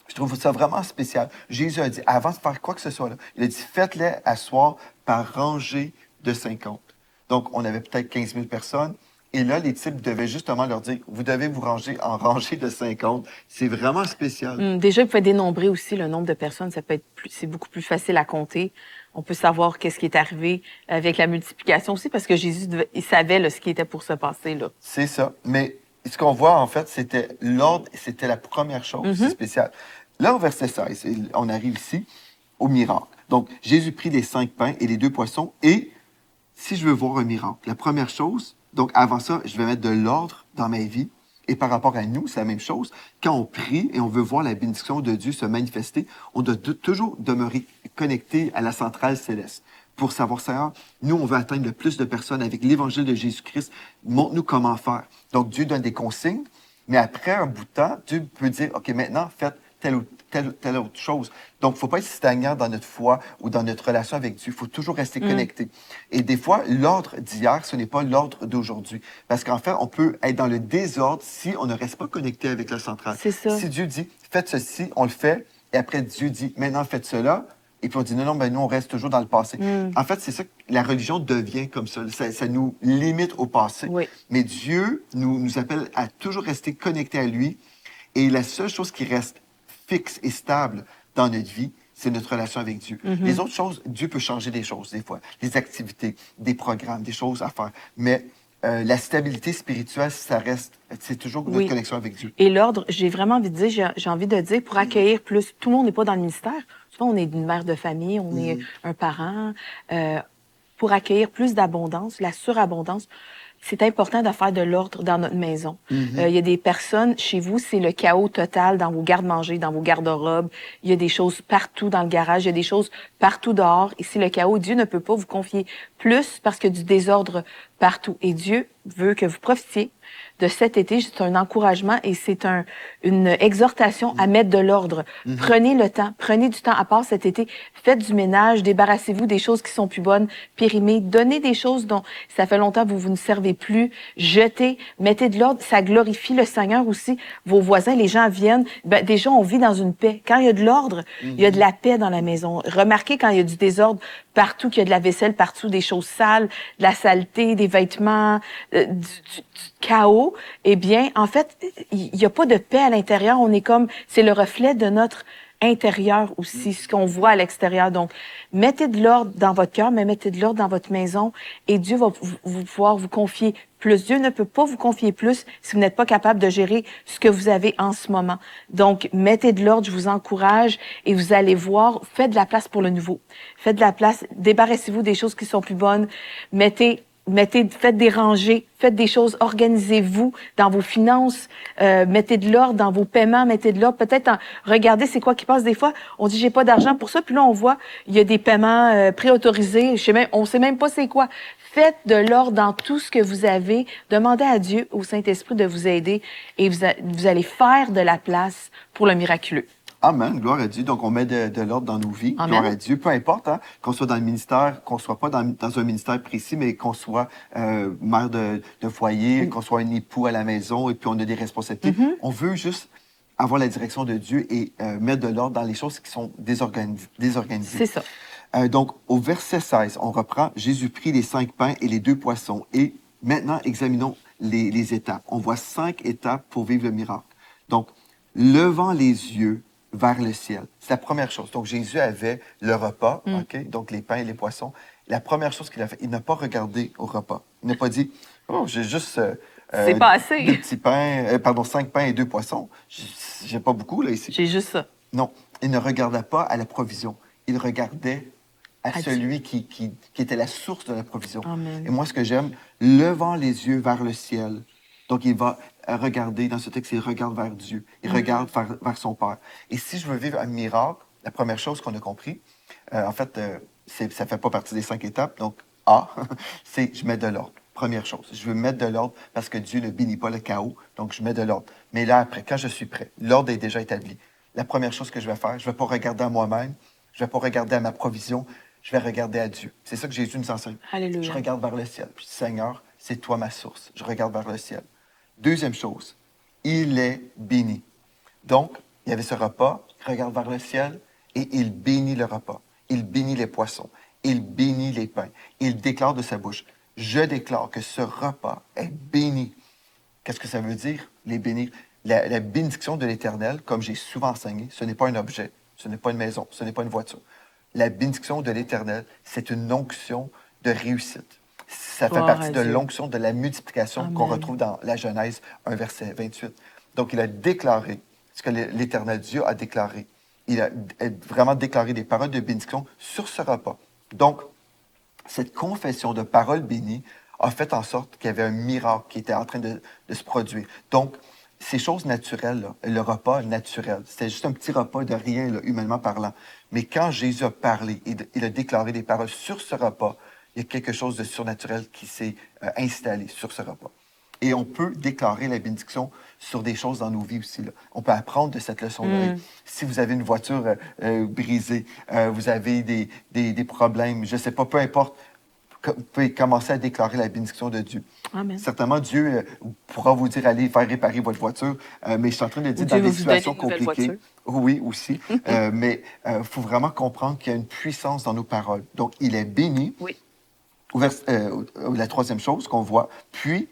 je trouve ça vraiment spécial. Jésus a dit, avant de faire quoi que ce soit, là, il a dit, faites-les asseoir par rangée de 50. Donc, on avait peut-être 15 000 personnes, Et là, les disciples devaient justement leur dire, vous devez vous ranger en rangée de 50. C'est vraiment spécial. Déjà, il pouvait dénombrer aussi le nombre de personnes. Ça peut être c'est beaucoup plus facile à compter. On peut savoir qu'est-ce qui est arrivé avec la multiplication aussi, parce que Jésus, il savait là, ce qui était pour se passer là. C'est ça. Mais ce qu'on voit, en fait, c'était l'ordre, c'était la première chose. C'est spécial. Là, au verset 16, on arrive ici au miracle. Donc, Jésus prit les 5 pains et les 2 poissons. Et si je veux voir un miracle, la première chose, donc avant ça, je vais mettre de l'ordre dans ma vie. Et par rapport à nous, c'est la même chose. Quand on prie et on veut voir la bénédiction de Dieu se manifester, on doit toujours demeurer connecté à la centrale céleste pour savoir, Seigneur, nous, on veut atteindre le plus de personnes avec l'évangile de Jésus-Christ. Montre-nous comment faire. Donc, Dieu donne des consignes, mais après un bout de temps, Dieu peut dire, OK, maintenant, faites telle autre chose. Donc, il ne faut pas être stagnant dans notre foi ou dans notre relation avec Dieu. Il faut toujours rester connecté. Et des fois, l'ordre d'hier, ce n'est pas l'ordre d'aujourd'hui. Parce qu'en fait, on peut être dans le désordre si on ne reste pas connecté avec la centrale. C'est ça. Si Dieu dit, faites ceci, on le fait. Et après, Dieu dit, maintenant, faites cela. Et puis on dit, non, ben nous, on reste toujours dans le passé. En fait, c'est ça que la religion devient comme ça. Ça nous limite au passé. Oui. Mais Dieu nous appelle à toujours rester connectés à lui. Et la seule chose qui reste fixe et stable dans notre vie, c'est notre relation avec Dieu. Les autres choses, Dieu peut changer des choses des fois, des activités, des programmes, des choses à faire. Mais la stabilité spirituelle, ça reste, c'est toujours notre connexion avec Dieu. Et l'ordre, j'ai vraiment envie de dire, j'ai envie de dire, pour accueillir plus, tout le monde n'est pas dans le ministère. Souvent, on est une mère de famille, on est un parent. Pour accueillir plus d'abondance, la surabondance, c'est important de faire de l'ordre dans notre maison. Il y a des personnes, chez vous, c'est le chaos total dans vos garde-manger, dans vos garde-robes. Il y a des choses partout dans le garage, il y a des choses partout dehors. Et c'est le chaos. Dieu ne peut pas vous confier plus parce qu'il y a du désordre partout. Et Dieu veut que vous profitiez de cet été. C'est un encouragement et c'est une exhortation à mettre de l'ordre. Prenez le temps, prenez du temps à part cet été. Faites du ménage, débarrassez-vous des choses qui sont plus bonnes, périmées. Donnez des choses dont ça fait longtemps que vous ne servez plus. Jetez, mettez de l'ordre. Ça glorifie le Seigneur aussi. Vos voisins, les gens viennent. Déjà, on vit dans une paix. Quand il y a de l'ordre, il y a de la paix dans la maison. Remarquez quand il y a du désordre partout, qu'il y a de la vaisselle partout, des choses sales, de la saleté, des vêtements, du chaos, eh bien, en fait, il n'y a pas de paix à l'intérieur. On est comme, c'est le reflet de notre intérieur aussi, ce qu'on voit à l'extérieur. Donc, mettez de l'ordre dans votre cœur, mais mettez de l'ordre dans votre maison et Dieu va vous pouvoir vous confier plus. Dieu ne peut pas vous confier plus si vous n'êtes pas capable de gérer ce que vous avez en ce moment. Donc, mettez de l'ordre, je vous encourage et vous allez voir, faites de la place pour le nouveau. Faites de la place, débarrassez-vous des choses qui sont plus bonnes, faites des rangées, faites des choses, organisez-vous dans vos finances, mettez de l'ordre dans vos paiements, mettez de l'ordre. Peut-être regardez c'est quoi qui passe des fois. On dit j'ai pas d'argent pour ça, puis là on voit il y a des paiements préautorisés. On sait même pas c'est quoi. Faites de l'ordre dans tout ce que vous avez. Demandez à Dieu, au Saint-Esprit de vous aider et vous allez faire de la place pour le miraculeux. Amen, gloire à Dieu. Donc, on met de l'ordre dans nos vies. Amen. Gloire à Dieu. Peu importe, hein, qu'on soit dans le ministère, qu'on soit pas dans un ministère précis, mais qu'on soit mère de foyer, qu'on soit un époux à la maison, et puis on a des responsabilités. On veut juste avoir la direction de Dieu et mettre de l'ordre dans les choses qui sont désorganisées. C'est ça. Donc, au verset 16, on reprend « Jésus prit les 5 pains et les 2 poissons. » Et maintenant, examinons les étapes. On voit 5 étapes pour vivre le miracle. Donc, levant les yeux vers le ciel. C'est la première chose. Donc, Jésus avait le repas, OK? Donc, les pains et les poissons. La première chose qu'il a fait, il n'a pas regardé au repas. Il n'a pas dit, oh, j'ai juste c'est pas assez. 5 pains et 2 poissons. J'ai pas beaucoup, là, ici. J'ai juste ça. Non, il ne regardait pas à la provision. Il regardait à celui qui était la source de la provision. Amen. Et moi, ce que j'aime, levant les yeux vers le ciel. Donc, il va regarder, dans ce texte, il regarde vers Dieu. Il regarde vers son Père. Et si je veux vivre un miracle, la première chose qu'on a compris, en fait, ça ne fait pas partie des 5 étapes. Donc, A, c'est je mets de l'ordre. Première chose, je veux mettre de l'ordre parce que Dieu ne bénit pas le chaos. Donc, je mets de l'ordre. Mais là, après, quand je suis prêt, l'ordre est déjà établi. La première chose que je vais faire, je ne vais pas regarder à moi-même, je ne vais pas regarder à ma provision, je vais regarder à Dieu. C'est ça que Jésus nous enseigne. Alléluia. Je regarde vers le ciel. Puis, Seigneur, c'est toi ma source. Je regarde vers le ciel. Deuxième chose, il est béni. Donc, il y avait ce repas, il regarde vers le ciel et il bénit le repas. Il bénit les poissons. Il bénit les pains. Il déclare de sa bouche, Je déclare que ce repas est béni. Qu'est-ce que ça veut dire, les bénir? La bénédiction de l'Éternel, comme j'ai souvent enseigné, ce n'est pas un objet, ce n'est pas une maison, ce n'est pas une voiture. La bénédiction de l'Éternel, c'est une onction de réussite. Ça fait Gloire partie à de Dieu. l'onction de la multiplication Amen. qu'on retrouve dans la Genèse 1, verset 28. Donc, il a déclaré ce que l'Éternel Dieu a déclaré. Il a vraiment déclaré des paroles de bénédiction sur ce repas. Donc, cette confession de paroles bénies a fait en sorte qu'il y avait un miracle qui était en train de se produire. Donc, ces choses naturelles, là, le repas naturel, c'était juste un petit repas de rien, là, humainement parlant. Mais quand Jésus a parlé, il a déclaré des paroles sur ce repas, il y a quelque chose de surnaturel qui s'est installé sur ce repas. Et on peut déclarer la bénédiction sur des choses dans nos vies aussi, là. On peut apprendre de cette leçon-là. Si vous avez une voiture brisée, vous avez des problèmes, je ne sais pas, peu importe, vous pouvez commencer à déclarer la bénédiction de Dieu. Amen. Certainement, Dieu pourra vous dire, allez faire réparer votre voiture, mais je suis en train de dire Dieu dans des va vous donner situations une nouvelle compliquées. voiture. Oui, aussi. Mais il faut vraiment comprendre qu'il y a une puissance dans nos paroles. Donc, il est béni. Oui. La troisième chose qu'on voit, puis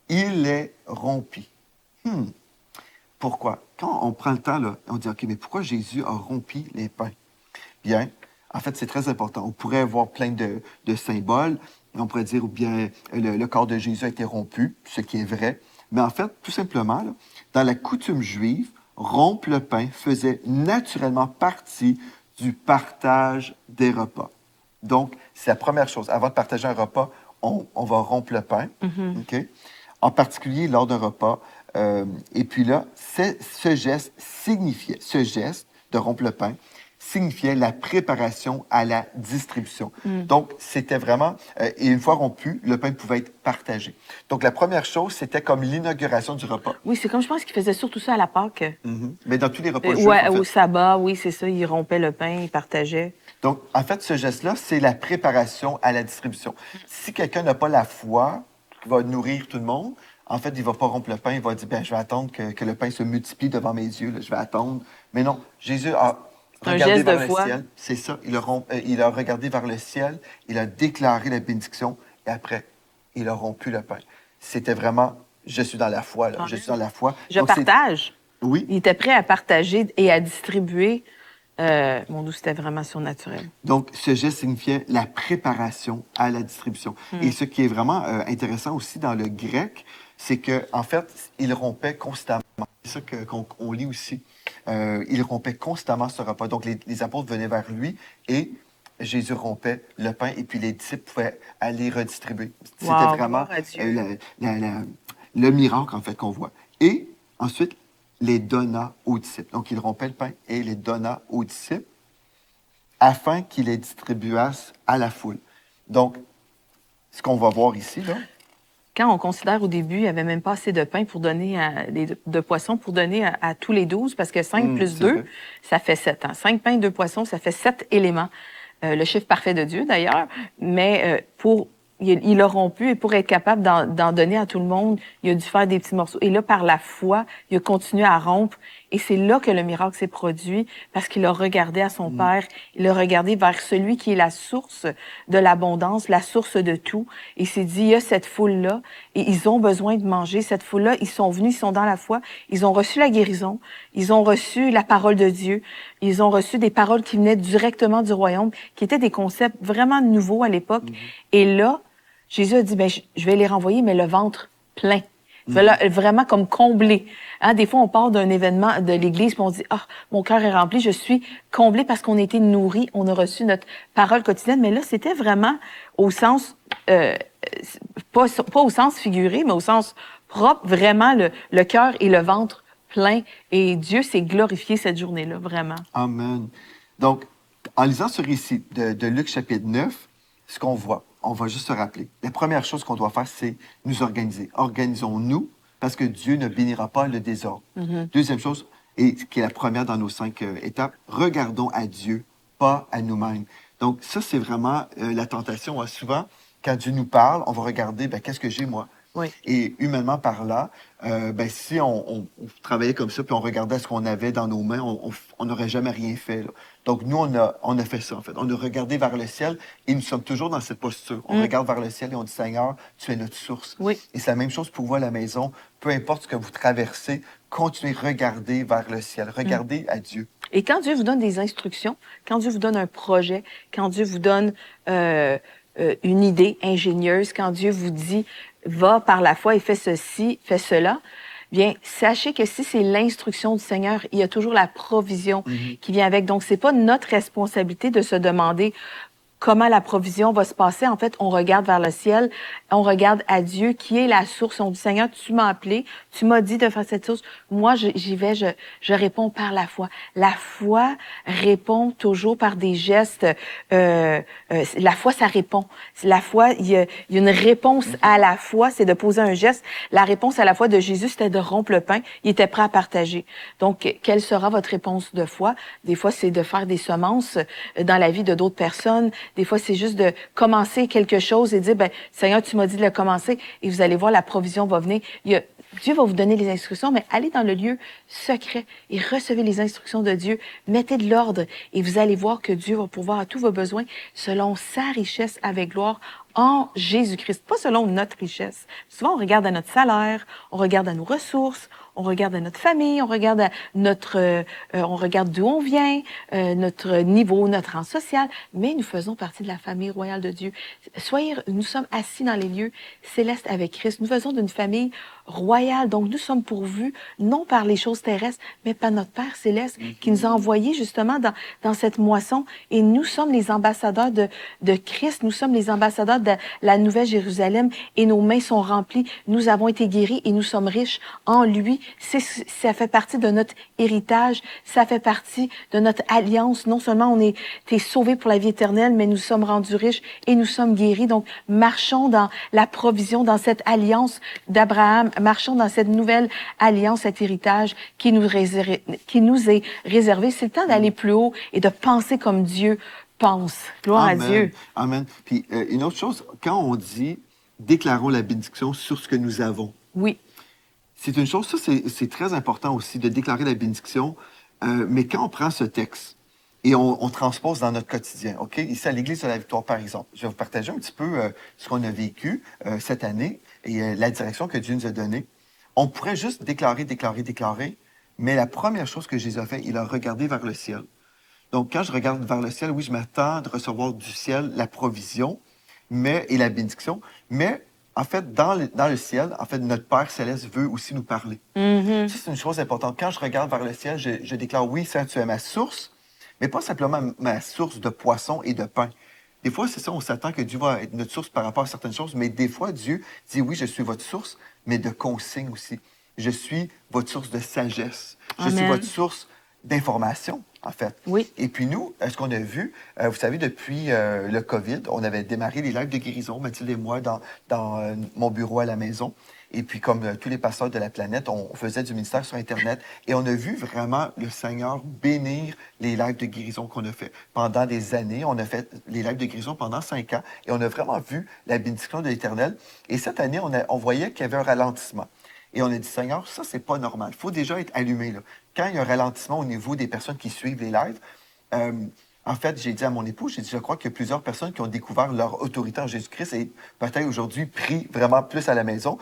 il est rompu. Pourquoi? Quand on prend le temps, là, on dit, OK, mais pourquoi Jésus a rompu les pains? Bien, en fait, c'est très important. On pourrait avoir plein de symboles. On pourrait dire, ou bien, le corps de Jésus a été rompu, ce qui est vrai. Mais en fait, tout simplement, là, dans la coutume juive, rompre le pain faisait naturellement partie du partage des repas. Donc, c'est la première chose. Avant de partager un repas, on va rompre le pain, OK? En particulier lors d'un repas. Et puis là, ce geste de rompre le pain signifiait la préparation à la distribution. Donc, c'était vraiment... et une fois rompu, le pain pouvait être partagé. Donc, la première chose, c'était comme l'inauguration du repas. Oui, c'est comme je pense qu'il faisait surtout ça à la Pâque. Mais dans tous les repas juifs, Ouais, en fait. au sabbat, oui, c'est ça. Il rompait le pain, il partageait. Donc, en fait, ce geste-là, c'est la préparation à la distribution. Si quelqu'un n'a pas la foi qui va nourrir tout le monde, en fait, il ne va pas rompre le pain, il va dire, ben, je vais attendre que le pain se multiplie devant mes yeux, là, je vais attendre. Mais non, Jésus a un regardé geste vers de le foi. ciel. C'est ça, il a regardé vers le ciel, il a déclaré la bénédiction, et après, il a rompu le pain. C'était vraiment, je suis dans la foi, là, je suis dans la foi. Je Donc, partage. Oui. Il était prêt à partager et à distribuer. Mon Dieu, c'était vraiment surnaturel. Donc, ce geste signifiait la préparation à la distribution. Et ce qui est vraiment intéressant aussi dans le grec, c'est qu'en fait, il rompait constamment. C'est ça qu'on lit aussi. Il rompait constamment ce repas. Donc, les apôtres venaient vers lui et Jésus rompait le pain et puis les disciples pouvaient aller redistribuer. C'était Wow, vraiment gloire à Dieu. le miracle, en fait, qu'on voit. Et ensuite, les donna aux disciples. Donc, il rompait le pain et les donna aux disciples afin qu'ils les distribuassent à la foule. Donc, ce qu'on va voir ici, là, Quand on considère au début, il n'y avait même pas assez de pain pour donner de poissons pour donner à tous les 12, parce que 5 plus c'est 2, vrai. ça fait 7. 5 pains, 2 poissons, ça fait 7 éléments. Le chiffre parfait de Dieu, d'ailleurs. Mais il a rompu et pour être capable d'en donner à tout le monde, il a dû faire des petits morceaux. Et là, par la foi, il a continué à rompre. Et c'est là que le miracle s'est produit, parce qu'il a regardé à son Père, il a regardé vers celui qui est la source de l'abondance, la source de tout. Et il s'est dit, il y a cette foule-là, et ils ont besoin de manger. Cette foule-là, ils sont venus, ils sont dans la foi, ils ont reçu la guérison, ils ont reçu la parole de Dieu, ils ont reçu des paroles qui venaient directement du royaume, qui étaient des concepts vraiment nouveaux à l'époque. Et là, Jésus a dit, ben, je vais les renvoyer, mais le ventre plein. Vraiment comme comblé. Hein, des fois, on part d'un événement de l'Église, puis on dit, mon cœur est rempli, je suis comblé parce qu'on a été nourri, on a reçu notre parole quotidienne. Mais là, c'était vraiment au sens, pas au sens figuré, mais au sens propre, vraiment le cœur et le ventre plein. Et Dieu s'est glorifié cette journée-là, vraiment. Amen. Donc, en lisant ce récit de Luc chapitre 9, ce qu'on voit, on va juste se rappeler. La première chose qu'on doit faire, c'est nous organiser. Organisons-nous, parce que Dieu ne bénira pas le désordre. Deuxième chose, et qui est la première dans nos 5 étapes, regardons à Dieu, pas à nous-mêmes. Donc, ça, c'est vraiment la tentation. Hein. Souvent, quand Dieu nous parle, on va regarder, qu'est-ce que j'ai, moi? Oui. Et humainement parlant, si on travaillait comme ça, puis on regardait ce qu'on avait dans nos mains, on n'aurait jamais rien fait, là. Donc, nous, on a fait ça, en fait. On a regardé vers le ciel et nous sommes toujours dans cette posture. On regarde vers le ciel et on dit, Seigneur, tu es notre source. Oui. Et c'est la même chose pour vous à la maison. Peu importe ce que vous traversez, continuez à regarder vers le ciel. Regardez à Dieu. Et quand Dieu vous donne des instructions, quand Dieu vous donne un projet, quand Dieu vous donne une idée ingénieuse, quand Dieu vous dit « va par la foi et fais ceci, fais cela », bien, sachez que si c'est l'instruction du Seigneur, il y a toujours la provision qui vient avec. Donc, c'est pas notre responsabilité de se demander comment la provision va se passer. En fait, on regarde vers le ciel, on regarde à Dieu qui est la source. On dit, Seigneur, tu m'as appelé, tu m'as dit de faire cette source. Moi, j'y vais, je réponds par la foi. La foi répond toujours par des gestes. La foi, ça répond. La foi, il y a une réponse à la foi, c'est de poser un geste. La réponse à la foi de Jésus, c'était de rompre le pain. Il était prêt à partager. Donc, quelle sera votre réponse de foi? Des fois, c'est de faire des semences dans la vie de d'autres personnes. Des fois, c'est juste de commencer quelque chose et dire, ben, Seigneur, tu m'as dit de le commencer et vous allez voir, la provision va venir. Dieu va vous donner les instructions, mais allez dans le lieu secret et recevez les instructions de Dieu. Mettez de l'ordre et vous allez voir que Dieu va pourvoir à tous vos besoins selon sa richesse avec gloire en Jésus-Christ, pas selon notre richesse. Souvent, on regarde à notre salaire, on regarde à nos ressources, on regarde à notre famille, on regarde à on regarde d'où on vient, notre niveau, notre rang social, mais nous faisons partie de la famille royale de Dieu. Nous sommes assis dans les lieux célestes avec Christ. Nous faisons d'une famille royale, donc nous sommes pourvus non par les choses terrestres, mais par notre Père céleste qui nous a envoyés justement dans cette moisson. Et nous sommes les ambassadeurs de Christ, nous sommes les ambassadeurs de la Nouvelle Jérusalem et nos mains sont remplies. Nous avons été guéris et nous sommes riches en lui. Ça fait partie de notre héritage, ça fait partie de notre alliance. Non seulement on est sauvés pour la vie éternelle, mais nous sommes rendus riches et nous sommes guéris. Donc, marchons dans la provision, dans cette alliance d'Abraham, marchons dans cette nouvelle alliance, cet héritage qui nous est réservé. C'est le temps d'aller plus haut et de penser comme Dieu pense. Gloire Amen. à Dieu. Amen. Puis, une autre chose, quand on dit « déclarons la bénédiction sur ce que nous avons », Oui. c'est une chose, ça c'est très important aussi de déclarer la bénédiction, mais quand on prend ce texte et on transpose dans notre quotidien, OK? Ici à l'Église de la Victoire, par exemple, je vais vous partager un petit peu ce qu'on a vécu cette année et la direction que Dieu nous a donnée. On pourrait juste déclarer, mais la première chose que Jésus a fait, il a regardé vers le ciel. Donc, quand je regarde vers le ciel, oui, je m'attends de recevoir du ciel la provision et la bénédiction, mais en fait, dans le ciel, en fait, notre Père céleste veut aussi nous parler. Ça, c'est une chose importante. Quand je regarde vers le ciel, je déclare, oui, Seigneur, tu es ma source, mais pas simplement ma source de poisson et de pain. Des fois, c'est ça, on s'attend que Dieu va être notre source par rapport à certaines choses, mais des fois, Dieu dit, oui, je suis votre source, mais de consignes aussi. Je suis votre source de sagesse. Je suis votre source d'information, en fait. Oui. Et puis nous, ce qu'on a vu, vous savez, depuis le COVID, on avait démarré les lives de guérison, Mathilde et moi, dans mon bureau à la maison. Et puis, comme tous les pasteurs de la planète, on faisait du ministère sur Internet. Et on a vu vraiment le Seigneur bénir les lives de guérison qu'on a fait. Pendant des années, on a fait les lives de guérison pendant 5 ans. Et on a vraiment vu la bénédiction de l'Éternel. Et cette année, on voyait qu'il y avait un ralentissement. Et on a dit, Seigneur, ça, c'est pas normal. Il faut déjà être allumé, là. Quand il y a un ralentissement au niveau des personnes qui suivent les lives, en fait, j'ai dit à mon époux, j'ai dit, je crois qu'il y a plusieurs personnes qui ont découvert leur autorité en Jésus-Christ et peut-être aujourd'hui prient vraiment plus à la maison.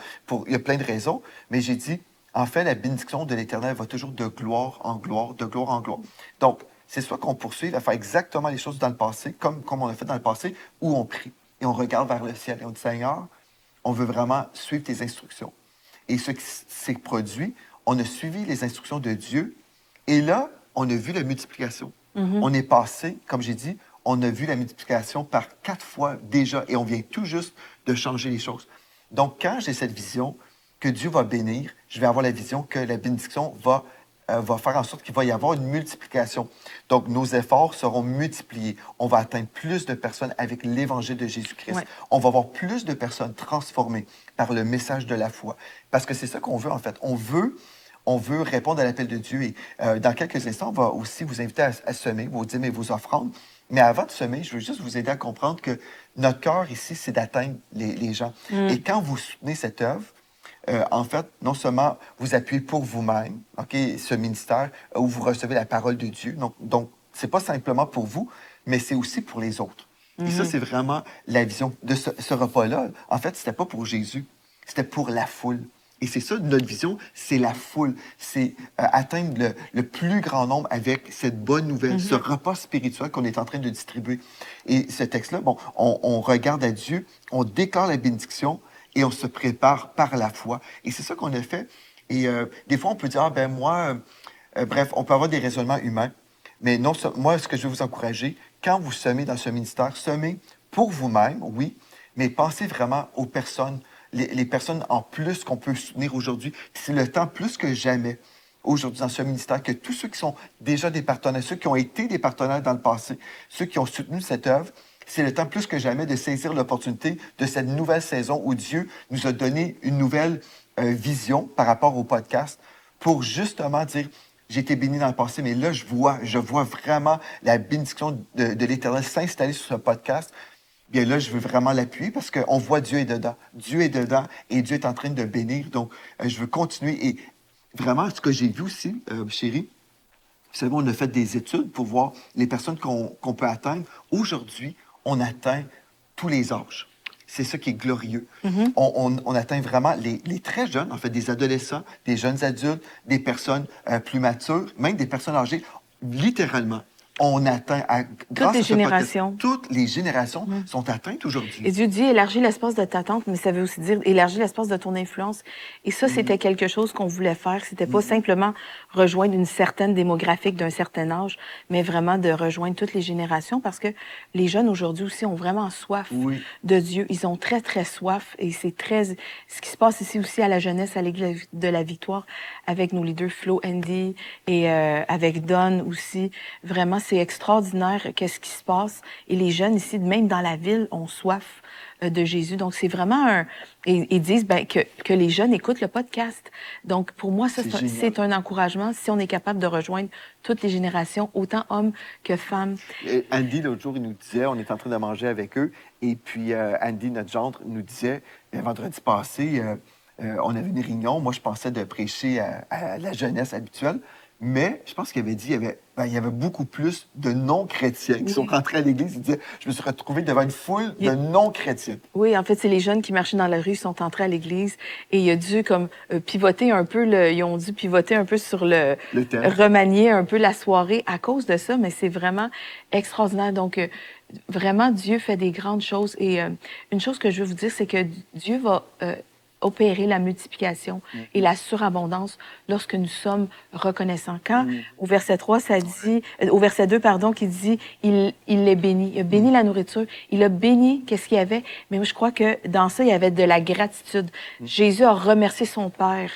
Il y a plein de raisons, mais j'ai dit, en fait, la bénédiction de l'Éternel va toujours de gloire en gloire, de gloire en gloire. Donc, c'est soit qu'on poursuive à faire exactement les choses dans le passé, comme on a fait dans le passé, ou on prie et on regarde vers le ciel et on dit, Seigneur, on veut vraiment suivre tes instructions. Et ce qui s'est produit, on a suivi les instructions de Dieu et là, on a vu la multiplication. On est passé, comme j'ai dit, on a vu la multiplication par 4 fois déjà et on vient tout juste de changer les choses. Donc, quand j'ai cette vision que Dieu va bénir, je vais avoir la vision que la bénédiction va faire en sorte qu'il va y avoir une multiplication. Donc, nos efforts seront multipliés. On va atteindre plus de personnes avec l'Évangile de Jésus-Christ. Ouais. On va avoir plus de personnes transformées par le message de la foi. Parce que c'est ça qu'on veut, en fait. On veut on veut répondre à l'appel de Dieu. Et dans quelques instants, on va aussi vous inviter à semer vos dîmes et vos offrandes. Mais avant de semer, je veux juste vous aider à comprendre que notre cœur ici, c'est d'atteindre les gens. Et quand vous soutenez cette œuvre, en fait, non seulement vous appuyez pour vous-même, ok, ce ministère où vous recevez la parole de Dieu. Donc c'est pas simplement pour vous, mais c'est aussi pour les autres. Et ça, c'est vraiment la vision de ce repas-là. En fait, c'était pas pour Jésus, c'était pour la foule. Et c'est ça, notre vision, c'est la foule. C'est atteindre le plus grand nombre avec cette bonne nouvelle, ce repas spirituel qu'on est en train de distribuer. Et ce texte-là, bon, on regarde à Dieu, on déclare la bénédiction et on se prépare par la foi. Et c'est ça qu'on a fait. Et des fois, on peut dire, bref, on peut avoir des raisonnements humains. Mais non, moi, ce que je veux vous encourager, quand vous semez dans ce ministère, semez pour vous-même, oui, mais pensez vraiment aux personnes, les personnes en plus qu'on peut soutenir aujourd'hui. C'est le temps plus que jamais, aujourd'hui, dans ce ministère, que tous ceux qui sont déjà des partenaires, ceux qui ont été des partenaires dans le passé, ceux qui ont soutenu cette œuvre, c'est le temps plus que jamais de saisir l'opportunité de cette nouvelle saison où Dieu nous a donné une nouvelle vision par rapport au podcast pour justement dire, j'ai été béni dans le passé, mais là, je vois vraiment la bénédiction de l'Éternel s'installer sur ce podcast. Bien là, je veux vraiment l'appuyer parce qu'on voit Dieu est dedans. Dieu est dedans et Dieu est en train de bénir. Donc, je veux continuer. Et vraiment, ce que j'ai vu aussi, chérie, vous savez, on a fait des études pour voir les personnes qu'on peut atteindre. Aujourd'hui, on atteint tous les âges. C'est ça qui est glorieux. On atteint vraiment les très jeunes, en fait, des adolescents, des jeunes adultes, des personnes plus matures, même des personnes âgées. Littéralement, on atteint, grâce à ce podcast, toutes les générations sont atteintes aujourd'hui. Et Dieu dit, élargis l'espace de ta tente, mais ça veut aussi dire élargis l'espace de ton influence. Et ça, c'était quelque chose qu'on voulait faire. C'était pas simplement rejoindre une certaine démographique d'un certain âge, mais vraiment de rejoindre toutes les générations parce que les jeunes aujourd'hui aussi ont vraiment soif de Dieu. Ils ont très, très soif et c'est très... Ce qui se passe ici aussi à la jeunesse, à l'Église de la Victoire, avec nos leaders Flo, Andy et avec Don aussi. Vraiment, c'est extraordinaire qu'est-ce qui se passe. Et les jeunes ici, même dans la ville, ont soif de Jésus. Donc, c'est vraiment un... Et ils disent que les jeunes écoutent le podcast. Donc, pour moi, ça, c'est un encouragement si on est capable de rejoindre toutes les générations, autant hommes que femmes. Andy, l'autre jour, il nous disait, on est en train de manger avec eux, et puis Andy, notre gendre, nous disait, vendredi passé, on avait une réunion, moi, je pensais de prêcher à la jeunesse habituelle, mais je pense qu'il avait dit il y avait beaucoup plus de non-chrétiens qui sont rentrés à l'église. Il disait, je me suis retrouvé devant une foule de non-chrétiens. Oui, en fait, c'est les jeunes qui marchaient dans la rue, sont entrés à l'église et il a dû comme pivoter un peu, ils ont dû pivoter un peu sur le remanier un peu la soirée à cause de ça, mais c'est vraiment extraordinaire. Donc, vraiment, Dieu fait des grandes choses et une chose que je veux vous dire, c'est que Dieu va... opérer la multiplication et la surabondance lorsque nous sommes reconnaissants. Quand, au verset 3, ça dit, au verset 2, pardon, qui dit, il les bénit. Il a béni la nourriture. Il a béni qu'est-ce qu'il y avait. Mais moi, je crois que dans ça, il y avait de la gratitude. Jésus a remercié son Père.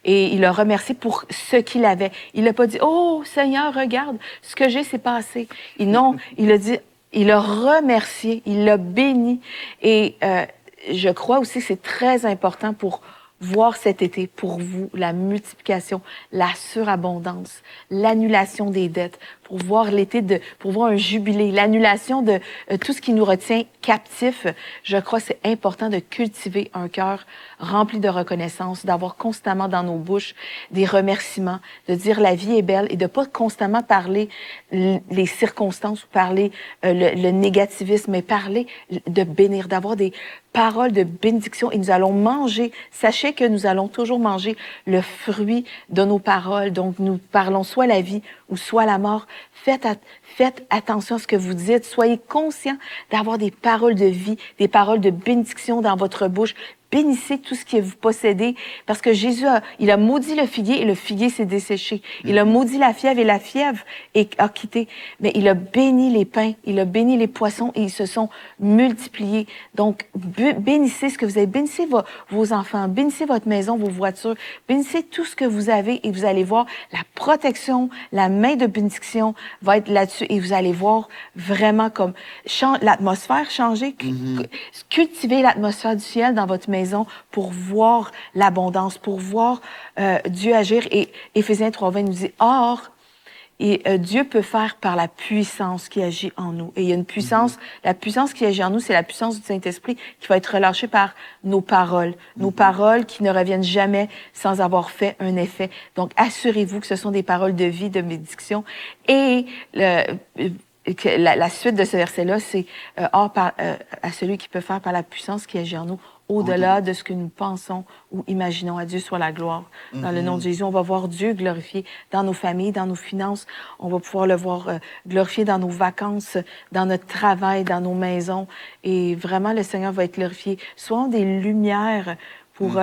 Et il l'a remercié pour ce qu'il avait. Il n'a pas dit, oh, Seigneur, regarde, ce que j'ai, c'est passé. Et non, il a dit, il l'a remercié, il l'a béni. Et, je crois aussi que c'est très important pour voir cet été, pour vous, la multiplication, la surabondance, l'annulation des dettes, pour voir l'été, pour voir un jubilé, l'annulation de tout ce qui nous retient captifs. Je crois que c'est important de cultiver un cœur rempli de reconnaissance, d'avoir constamment dans nos bouches des remerciements, de dire la vie est belle et de pas constamment parler les circonstances ou parler le négativisme, mais parler de bénir, d'avoir des paroles de bénédiction et nous allons manger. Sachez que nous allons toujours manger le fruit de nos paroles. Donc, nous parlons soit la vie ou soit la mort. Faites attention à ce que vous dites. Soyez conscients d'avoir des paroles de vie, des paroles de bénédiction dans votre bouche. Bénissez tout ce que vous possédez, parce que Jésus, il a maudit le figuier et le figuier s'est desséché. Il a maudit la fièvre et la fièvre a quitté. Mais il a béni les pains, il a béni les poissons et ils se sont multipliés. Donc, bénissez ce que vous avez. Bénissez vos enfants, bénissez votre maison, vos voitures, bénissez tout ce que vous avez et vous allez voir la protection, la main de bénédiction va être là-dessus et vous allez voir vraiment comme l'atmosphère changer, cultiver l'atmosphère du ciel dans votre maison. maison pour voir l'abondance, pour voir Dieu agir. Et Éphésiens 3:20 nous dit, « Or, Dieu peut faire par la puissance qui agit en nous. » Et il y a une puissance, la puissance qui agit en nous, c'est la puissance du Saint-Esprit qui va être relâchée par nos paroles. Nos paroles qui ne reviennent jamais sans avoir fait un effet. Donc, assurez-vous que ce sont des paroles de vie, de bénédiction. Et la suite de ce verset-là, c'est à celui qui peut faire par la puissance qui agit en nous, au-delà de ce que nous pensons ou imaginons. À Dieu soit la gloire. Dans le nom de Jésus, on va voir Dieu glorifié dans nos familles, dans nos finances. On va pouvoir le voir glorifié dans nos vacances, dans notre travail, dans nos maisons. Et vraiment, le Seigneur va être glorifié. Soyons des lumières pour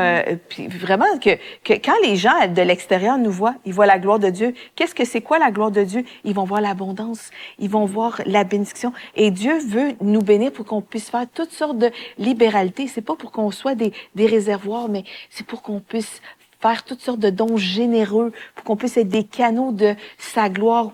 puis vraiment que quand les gens de l'extérieur nous voient, ils voient la gloire de Dieu. Qu'est-ce que c'est quoi la gloire de Dieu? Ils vont voir l'abondance, ils vont voir la bénédiction. Et Dieu veut nous bénir pour qu'on puisse faire toutes sortes de libéralités. C'est pas pour qu'on soit des réservoirs, mais c'est pour qu'on puisse faire toutes sortes de dons généreux, pour qu'on puisse être des canaux de sa gloire,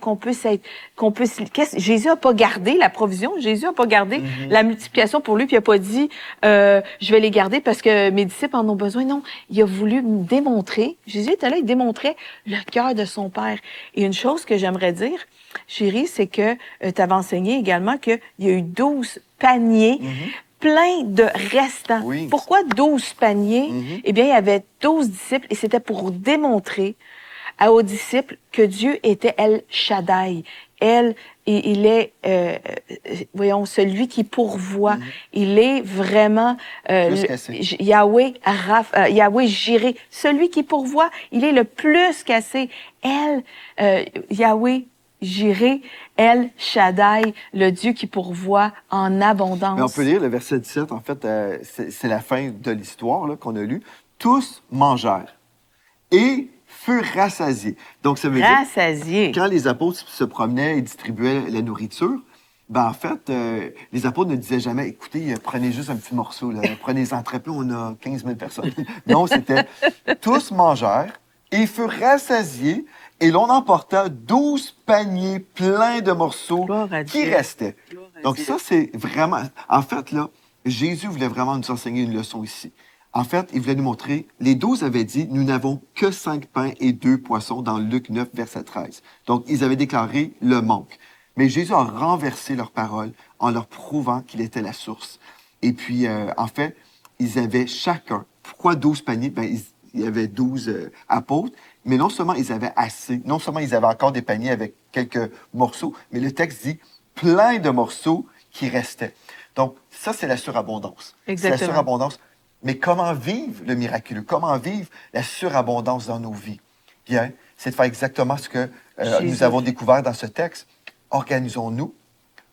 Jésus a pas gardé la provision, Jésus a pas gardé la multiplication pour lui, puis il a pas dit, je vais les garder parce que mes disciples en ont besoin. Non, il a voulu me démontrer, Jésus était là, il démontrait le cœur de son Père. Et une chose que j'aimerais dire, chérie, c'est que tu avais enseigné également qu'il y a eu 12 paniers plein de restants. Oui. Pourquoi 12 paniers? Eh bien, il y avait 12 disciples et c'était pour démontrer aux disciples que Dieu était El Shaddai. Il est, voyons, celui qui pourvoit. Il est vraiment Yahweh Jireh, celui qui pourvoit. Il est le plus qu'assez. Yahweh Jireh, El Shaddai, le Dieu qui pourvoit en abondance. Mais on peut lire le verset 17, en fait, c'est la fin de l'histoire là, qu'on a lue. Tous mangèrent et furent rassasiés. Donc, ça veut dire, quand les apôtres se promenaient et distribuaient la nourriture, ben en fait, les apôtres ne disaient jamais, écoutez, prenez juste un petit morceau, là, prenez-en très peu, on a 15 000 personnes. Non, c'était tous mangèrent et furent rassasiés. Et l'on emporta 12 paniers pleins de morceaux qui restaient. Donc ça, c'est vraiment... En fait, là, Jésus voulait vraiment nous enseigner une leçon ici. En fait, il voulait nous montrer... Les 12 avaient dit, nous n'avons que 5 pains et 2 poissons dans Luc 9, verset 13. Donc, ils avaient déclaré le manque. Mais Jésus a renversé leurs paroles en leur prouvant qu'il était la source. Et puis, en fait, ils avaient chacun... Pourquoi 12 paniers? Ben, il y avait 12 apôtres. Mais non seulement ils avaient assez, non seulement ils avaient encore des paniers avec quelques morceaux, mais le texte dit plein de morceaux qui restaient. Donc, ça, c'est la surabondance. C'est la surabondance. Mais comment vivre le miraculeux? Comment vivre la surabondance dans nos vies? Bien, c'est de faire exactement ce que nous avons découvert dans ce texte. Organisons-nous,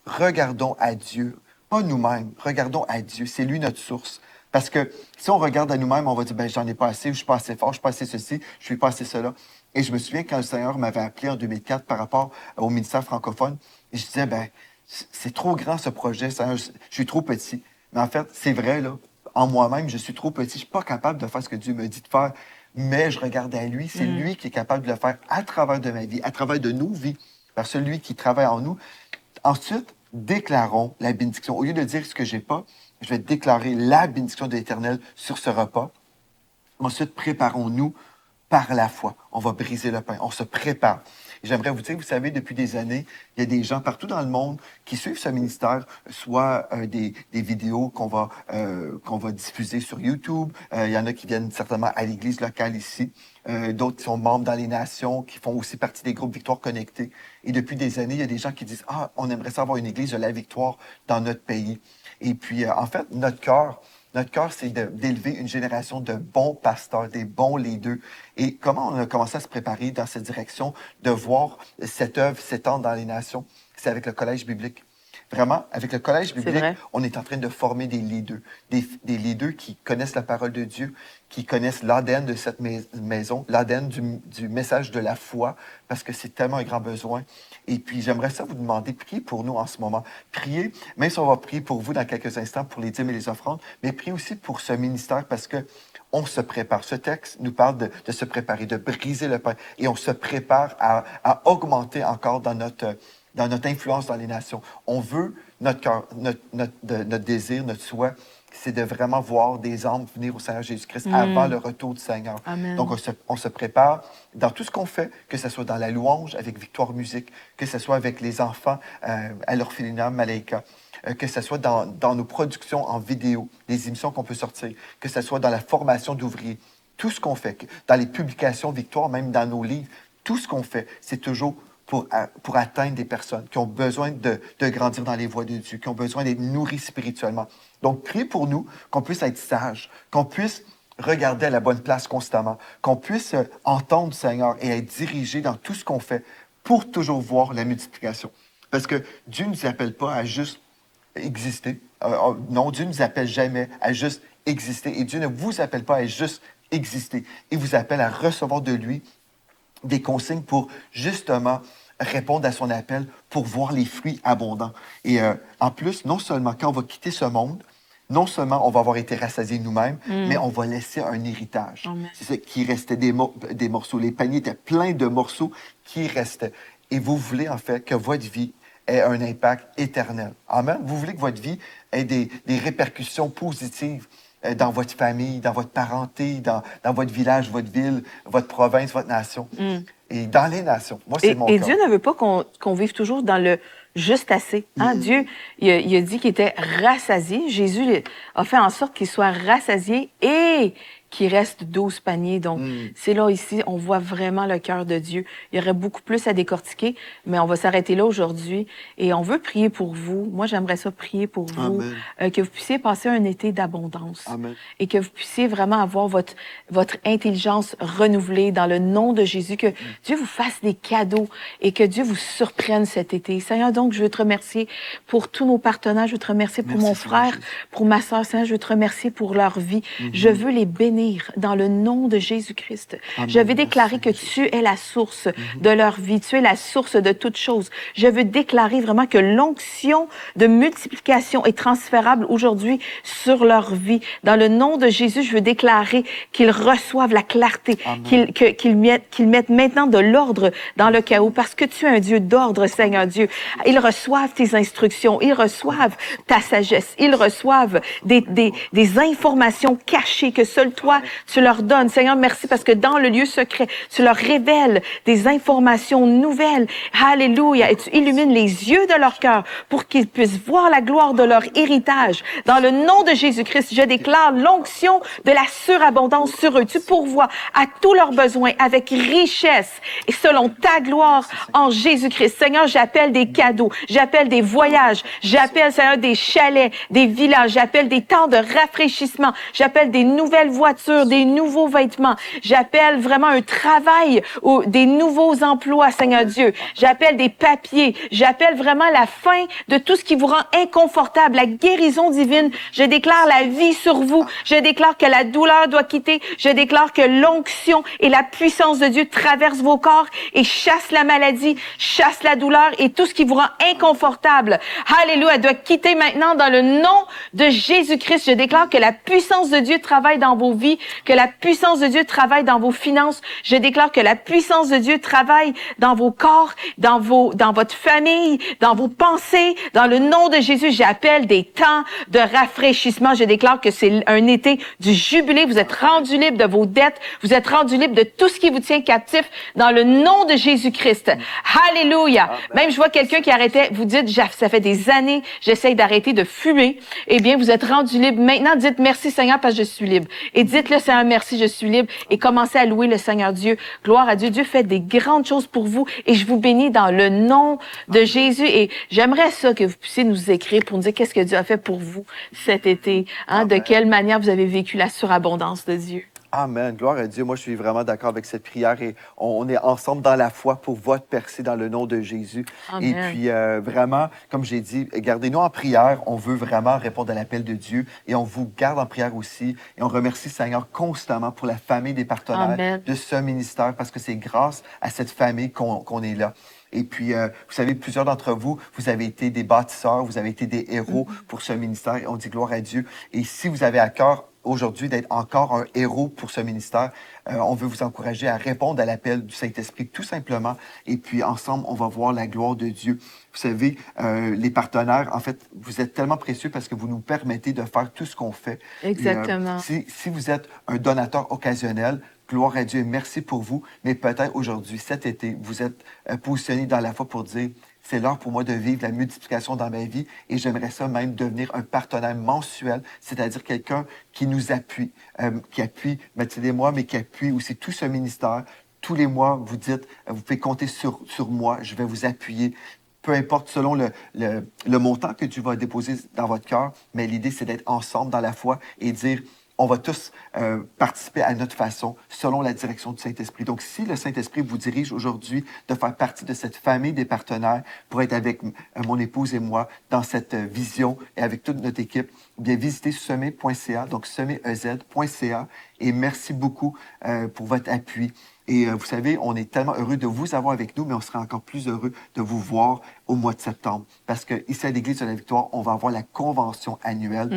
regardons à Dieu, pas nous-mêmes, regardons à Dieu. C'est lui notre source. Parce que si on regarde à nous-mêmes, on va dire, ben j'en ai pas assez, je suis pas assez fort, je suis pas assez ceci, je suis pas assez cela. Et je me souviens quand le Seigneur m'avait appelé en 2004 par rapport au ministère francophone, et je disais, ben c'est trop grand ce projet, Seigneur, je suis trop petit. Mais en fait, c'est vrai, là, en moi-même, je suis trop petit, je suis pas capable de faire ce que Dieu me dit de faire, mais je regarde à lui, c'est lui qui est capable de le faire à travers de ma vie, à travers de nos vies, par celui qui travaille en nous. Ensuite, déclarons la bénédiction. Au lieu de dire ce que j'ai pas, je vais déclarer la bénédiction de l'Éternel sur ce repas. Ensuite, préparons-nous par la foi. On va briser le pain. On se prépare. Et j'aimerais vous dire, vous savez, depuis des années, il y a des gens partout dans le monde qui suivent ce ministère, soit des vidéos qu'on va diffuser sur YouTube. Il y en a qui viennent certainement à l'église locale ici. D'autres qui sont membres dans les nations, qui font aussi partie des groupes Victoire Connectés. Et depuis des années, il y a des gens qui disent « Ah, on aimerait savoir une église de la Victoire dans notre pays. » Et puis, en fait, notre cœur, c'est d'élever une génération de bons pasteurs, des bons leaders. Et comment on a commencé à se préparer dans cette direction, de voir cette œuvre s'étendre dans les nations? C'est avec le Collège biblique. Vraiment, avec le Collège biblique, on est en train de former des leaders. Des leaders qui connaissent la parole de Dieu, qui connaissent l'ADN de cette maison, l'ADN du message de la foi, parce que c'est tellement un grand besoin. Et puis, j'aimerais ça vous demander, priez pour nous en ce moment. Priez, même si on va prier pour vous dans quelques instants, pour les dîmes et les offrandes, mais priez aussi pour ce ministère, parce que on se prépare. Ce texte nous parle de se préparer, de briser le pain. Et on se prépare à augmenter encore dans notre influence dans les nations. On veut, notre cœur, notre désir, notre souhait, c'est de vraiment voir des âmes venir au Seigneur Jésus-Christ avant le retour du Seigneur. Amen. Donc, on se prépare dans tout ce qu'on fait, que ce soit dans la louange avec Victoire Musique, que ce soit avec les enfants à l'orphelinat Malaika, que ce soit dans nos productions en vidéo, les émissions qu'on peut sortir, que ce soit dans la formation d'ouvriers. Tout ce qu'on fait, dans les publications Victoire, même dans nos livres, tout ce qu'on fait, c'est toujours pour atteindre des personnes qui ont besoin de grandir dans les voies de Dieu, qui ont besoin d'être nourries spirituellement. Donc, priez pour nous, qu'on puisse être sages, qu'on puisse regarder à la bonne place constamment, qu'on puisse entendre le Seigneur et être dirigé dans tout ce qu'on fait pour toujours voir la multiplication. Parce que Dieu ne nous appelle pas à juste exister. Non, Dieu ne nous appelle jamais à juste exister. Et Dieu ne vous appelle pas à juste exister. Il vous appelle à recevoir de lui des consignes pour justement répondre à son appel, pour voir les fruits abondants. Et en plus, non seulement quand on va quitter ce monde, non seulement on va avoir été rassasiés nous-mêmes, mais on va laisser un héritage. Amen. C'est ça qui restait des morceaux. Les paniers étaient pleins de morceaux qui restaient. Et vous voulez en fait que votre vie ait un impact éternel. Amen. Vous voulez que votre vie ait des répercussions positives dans votre famille, dans votre parenté, dans votre village, votre ville, votre province, votre nation. Et dans les nations. Moi, c'est mon Et cas. Dieu ne veut pas qu'on vive toujours dans le juste assez. Hein? Dieu, il a dit qu'il était rassasié. Jésus a fait en sorte qu'il soit rassasié et qu'il reste 12 paniers. Donc, c'est là, ici, on voit vraiment le cœur de Dieu. Il y aurait beaucoup plus à décortiquer, mais on va s'arrêter là aujourd'hui. Et on veut prier pour vous. Moi, j'aimerais ça prier pour vous. Que vous puissiez passer un été d'abondance. Amen. Et que vous puissiez vraiment avoir votre intelligence renouvelée dans le nom de Jésus. Que Dieu vous fasse des cadeaux et que Dieu vous surprenne cet été. Seigneur, donc, je veux te remercier pour tous nos partenaires. Je veux te remercier pour Merci, mon Seigneur frère, Jésus. pour ma soeur. Seigneur, je veux te remercier pour leur vie. Je veux les bénir dans le nom de Jésus-Christ. Amen. Je veux déclarer Merci, que tu es la source de leur vie. Tu es la source de toutes choses. Je veux déclarer vraiment que l'onction de multiplication est transférable aujourd'hui sur leur vie. Dans le nom de Jésus, je veux déclarer qu'ils reçoivent la clarté, qu'ils mettent maintenant de l'ordre dans le chaos, parce que tu es un Dieu d'ordre, Seigneur Dieu. Ils reçoivent tes instructions, ils reçoivent ta sagesse, ils reçoivent des informations cachées que seul toi, tu leur donnes. Seigneur, merci parce que dans le lieu secret, tu leur révèles des informations nouvelles. Alléluia. Et tu illumines les yeux de leur cœur pour qu'ils puissent voir la gloire de leur héritage. Dans le nom de Jésus-Christ, je déclare l'onction de la surabondance sur eux. Tu pourvois à tous leurs besoins avec richesse et selon ta gloire en Jésus-Christ. Seigneur, j'appelle des cadeaux, j'appelle des voyages, j'appelle, Seigneur, des chalets, des villages, j'appelle des temps de rafraîchissement, j'appelle des nouvelles voitures, des nouveaux vêtements. J'appelle vraiment un travail ou des nouveaux emplois, Seigneur Dieu. J'appelle des papiers. J'appelle vraiment la fin de tout ce qui vous rend inconfortable, la guérison divine. Je déclare la vie sur vous. Je déclare que la douleur doit quitter. Je déclare que l'onction et la puissance de Dieu traversent vos corps et chassent la maladie, chassent la douleur et tout ce qui vous rend inconfortable. Alléluia, doit quitter maintenant dans le nom de Jésus-Christ. Je déclare que la puissance de Dieu travaille dans vos vies, que la puissance de Dieu travaille dans vos finances. Je déclare que la puissance de Dieu travaille dans vos corps, dans votre famille, dans vos pensées. Dans le nom de Jésus, j'appelle des temps de rafraîchissement. Je déclare que c'est un été du jubilé. Vous êtes rendus libres de vos dettes. Vous êtes rendus libres de tout ce qui vous tient captif dans le nom de Jésus-Christ. Alléluia. Même je vois quelqu'un qui arrêtait. Vous dites, ça fait des années, j'essaye d'arrêter de fumer. Eh bien, vous êtes rendus libres. Maintenant, dites merci Seigneur parce que je suis libre. Et dites-le Seigneur, merci, je suis libre. Et commencez à louer le Seigneur Dieu. Gloire à Dieu. Dieu fait des grandes choses pour vous. Et je vous bénis dans le nom de Jésus. Et j'aimerais ça que vous puissiez nous écrire pour nous dire qu'est-ce que Dieu a fait pour vous cet été. Hein, de quelle manière vous avez vécu la surabondance de Dieu. Amen. Gloire à Dieu. Moi, je suis vraiment d'accord avec cette prière et on est ensemble dans la foi pour votre percée dans le nom de Jésus. Amen. Et puis, vraiment, comme j'ai dit, gardez-nous en prière. On veut vraiment répondre à l'appel de Dieu et on vous garde en prière aussi. Et on remercie le Seigneur constamment pour la famille des partenaires Amen. de ce ministère parce que c'est grâce à cette famille qu'on est là. Et puis, vous savez, plusieurs d'entre vous, vous avez été des bâtisseurs, vous avez été des héros pour ce ministère. Et on dit gloire à Dieu. Et si vous avez à cœur aujourd'hui d'être encore un héros pour ce ministère. On veut vous encourager à répondre à l'appel du Saint-Esprit, tout simplement. Et puis, ensemble, on va voir la gloire de Dieu. Vous savez, les partenaires, en fait, vous êtes tellement précieux parce que vous nous permettez de faire tout ce qu'on fait. Exactement. Si vous êtes un donateur occasionnel, gloire à Dieu et merci pour vous. Mais peut-être aujourd'hui, cet été, vous êtes positionné dans la foi pour dire, c'est l'heure pour moi de vivre la multiplication dans ma vie et j'aimerais ça même devenir un partenaire mensuel, c'est-à-dire quelqu'un qui nous appuie, qui appuie Mathilde et moi, mais qui appuie aussi tout ce ministère. Tous les mois, vous dites, vous pouvez compter sur moi, je vais vous appuyer. Peu importe selon le montant que Dieu va déposer dans votre cœur, mais l'idée, c'est d'être ensemble dans la foi et dire, on va tous participer à notre façon, selon la direction du Saint-Esprit. Donc, si le Saint-Esprit vous dirige aujourd'hui de faire partie de cette famille des partenaires pour être avec mon épouse et moi dans cette vision et avec toute notre équipe, bien visitez semer.ca, donc semer.ca. Et merci beaucoup pour votre appui. Et vous savez, on est tellement heureux de vous avoir avec nous, mais on sera encore plus heureux de vous voir au mois de septembre. Parce qu'ici, à l'Église de la Victoire, on va avoir la convention annuelle,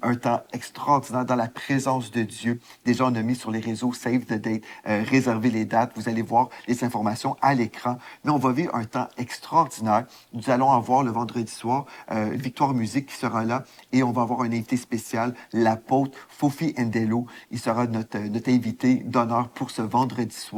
un temps extraordinaire dans la présence de Dieu. Déjà, on a mis sur les réseaux Save the Date, réservez les dates. Vous allez voir les informations à l'écran. Mais on va vivre un temps extraordinaire. Nous allons avoir le vendredi soir Victoire Musique qui sera là et on va avoir un invité spécial, l'apôtre Fofi Ndelo. Il sera notre invité d'honneur pour ce vendredi soir.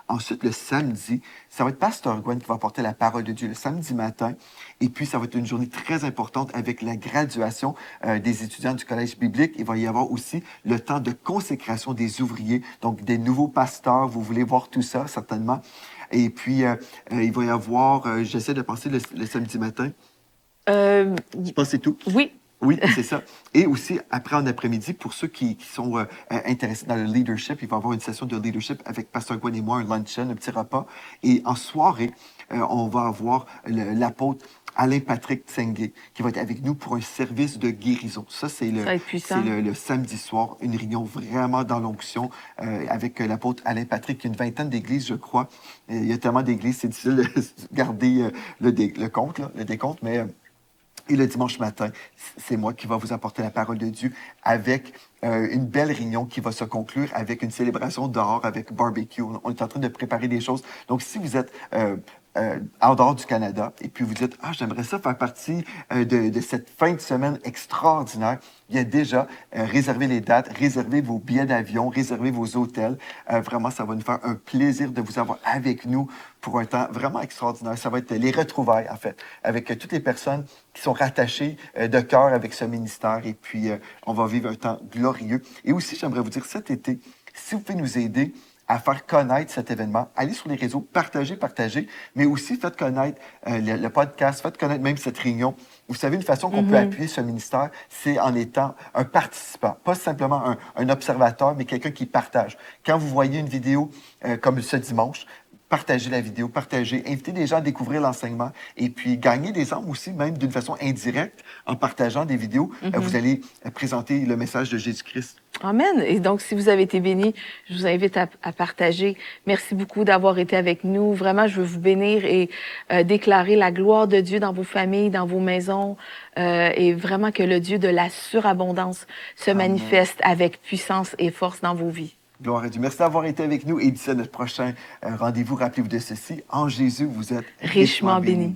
Ensuite, le samedi, ça va être Pasteur Gwen qui va apporter la parole de Dieu le samedi matin. Et puis, ça va être une journée très importante avec la graduation des étudiants du collège biblique. Il va y avoir aussi le temps de consécration des ouvriers, donc des nouveaux pasteurs. Vous voulez voir tout ça, certainement. Et puis, il va y avoir, j'essaie de penser le samedi matin. Je pense que c'est tout. Oui. Oui, c'est ça. Et aussi, après en après-midi, pour ceux qui sont intéressés dans le leadership, il va y avoir une session de leadership avec Pasteur Gwen et moi, un luncheon, un petit repas. Et en soirée, on va avoir l'apôtre Alain-Patrick Tsengue qui va être avec nous pour un service de guérison. Ça, c'est le samedi soir, une réunion vraiment dans l'onction avec l'apôtre Alain-Patrick. Il y a une vingtaine d'églises, je crois. Il y a tellement d'églises, c'est difficile de garder le décompte, mais... Et le dimanche matin, c'est moi qui va vous apporter la parole de Dieu avec une belle réunion qui va se conclure avec une célébration dehors, avec barbecue. On est en train de préparer des choses. Donc, si vous êtes en dehors du Canada et puis vous dites « Ah, j'aimerais ça faire partie de cette fin de semaine extraordinaire », bien déjà, réservez les dates, réservez vos billets d'avion, réservez vos hôtels. Vraiment, ça va nous faire un plaisir de vous avoir avec nous pour un temps vraiment extraordinaire. Ça va être les retrouvailles, en fait, avec toutes les personnes qui sont rattachées de cœur avec ce ministère. Et puis, on va vivre un temps glorieux. Et aussi, j'aimerais vous dire, cet été, si vous pouvez nous aider à faire connaître cet événement, allez sur les réseaux, partagez, mais aussi faites connaître le podcast, faites connaître même cette réunion. Vous savez, une façon qu'on peut appuyer ce ministère, c'est en étant un participant, pas simplement un observateur, mais quelqu'un qui partage. Quand vous voyez une vidéo comme ce dimanche, partagez la vidéo, invitez les gens à découvrir l'enseignement et puis gagner des âmes aussi, même d'une façon indirecte, en partageant des vidéos. Vous allez présenter le message de Jésus-Christ. Amen. Et donc, si vous avez été bénis, je vous invite à partager. Merci beaucoup d'avoir été avec nous. Vraiment, je veux vous bénir et déclarer la gloire de Dieu dans vos familles, dans vos maisons, et vraiment que le Dieu de la surabondance se manifeste avec puissance et force dans vos vies. Gloire à Dieu. Merci d'avoir été avec nous et d'ici à notre prochain rendez-vous, rappelez-vous de ceci. En Jésus, vous êtes Richement bénis.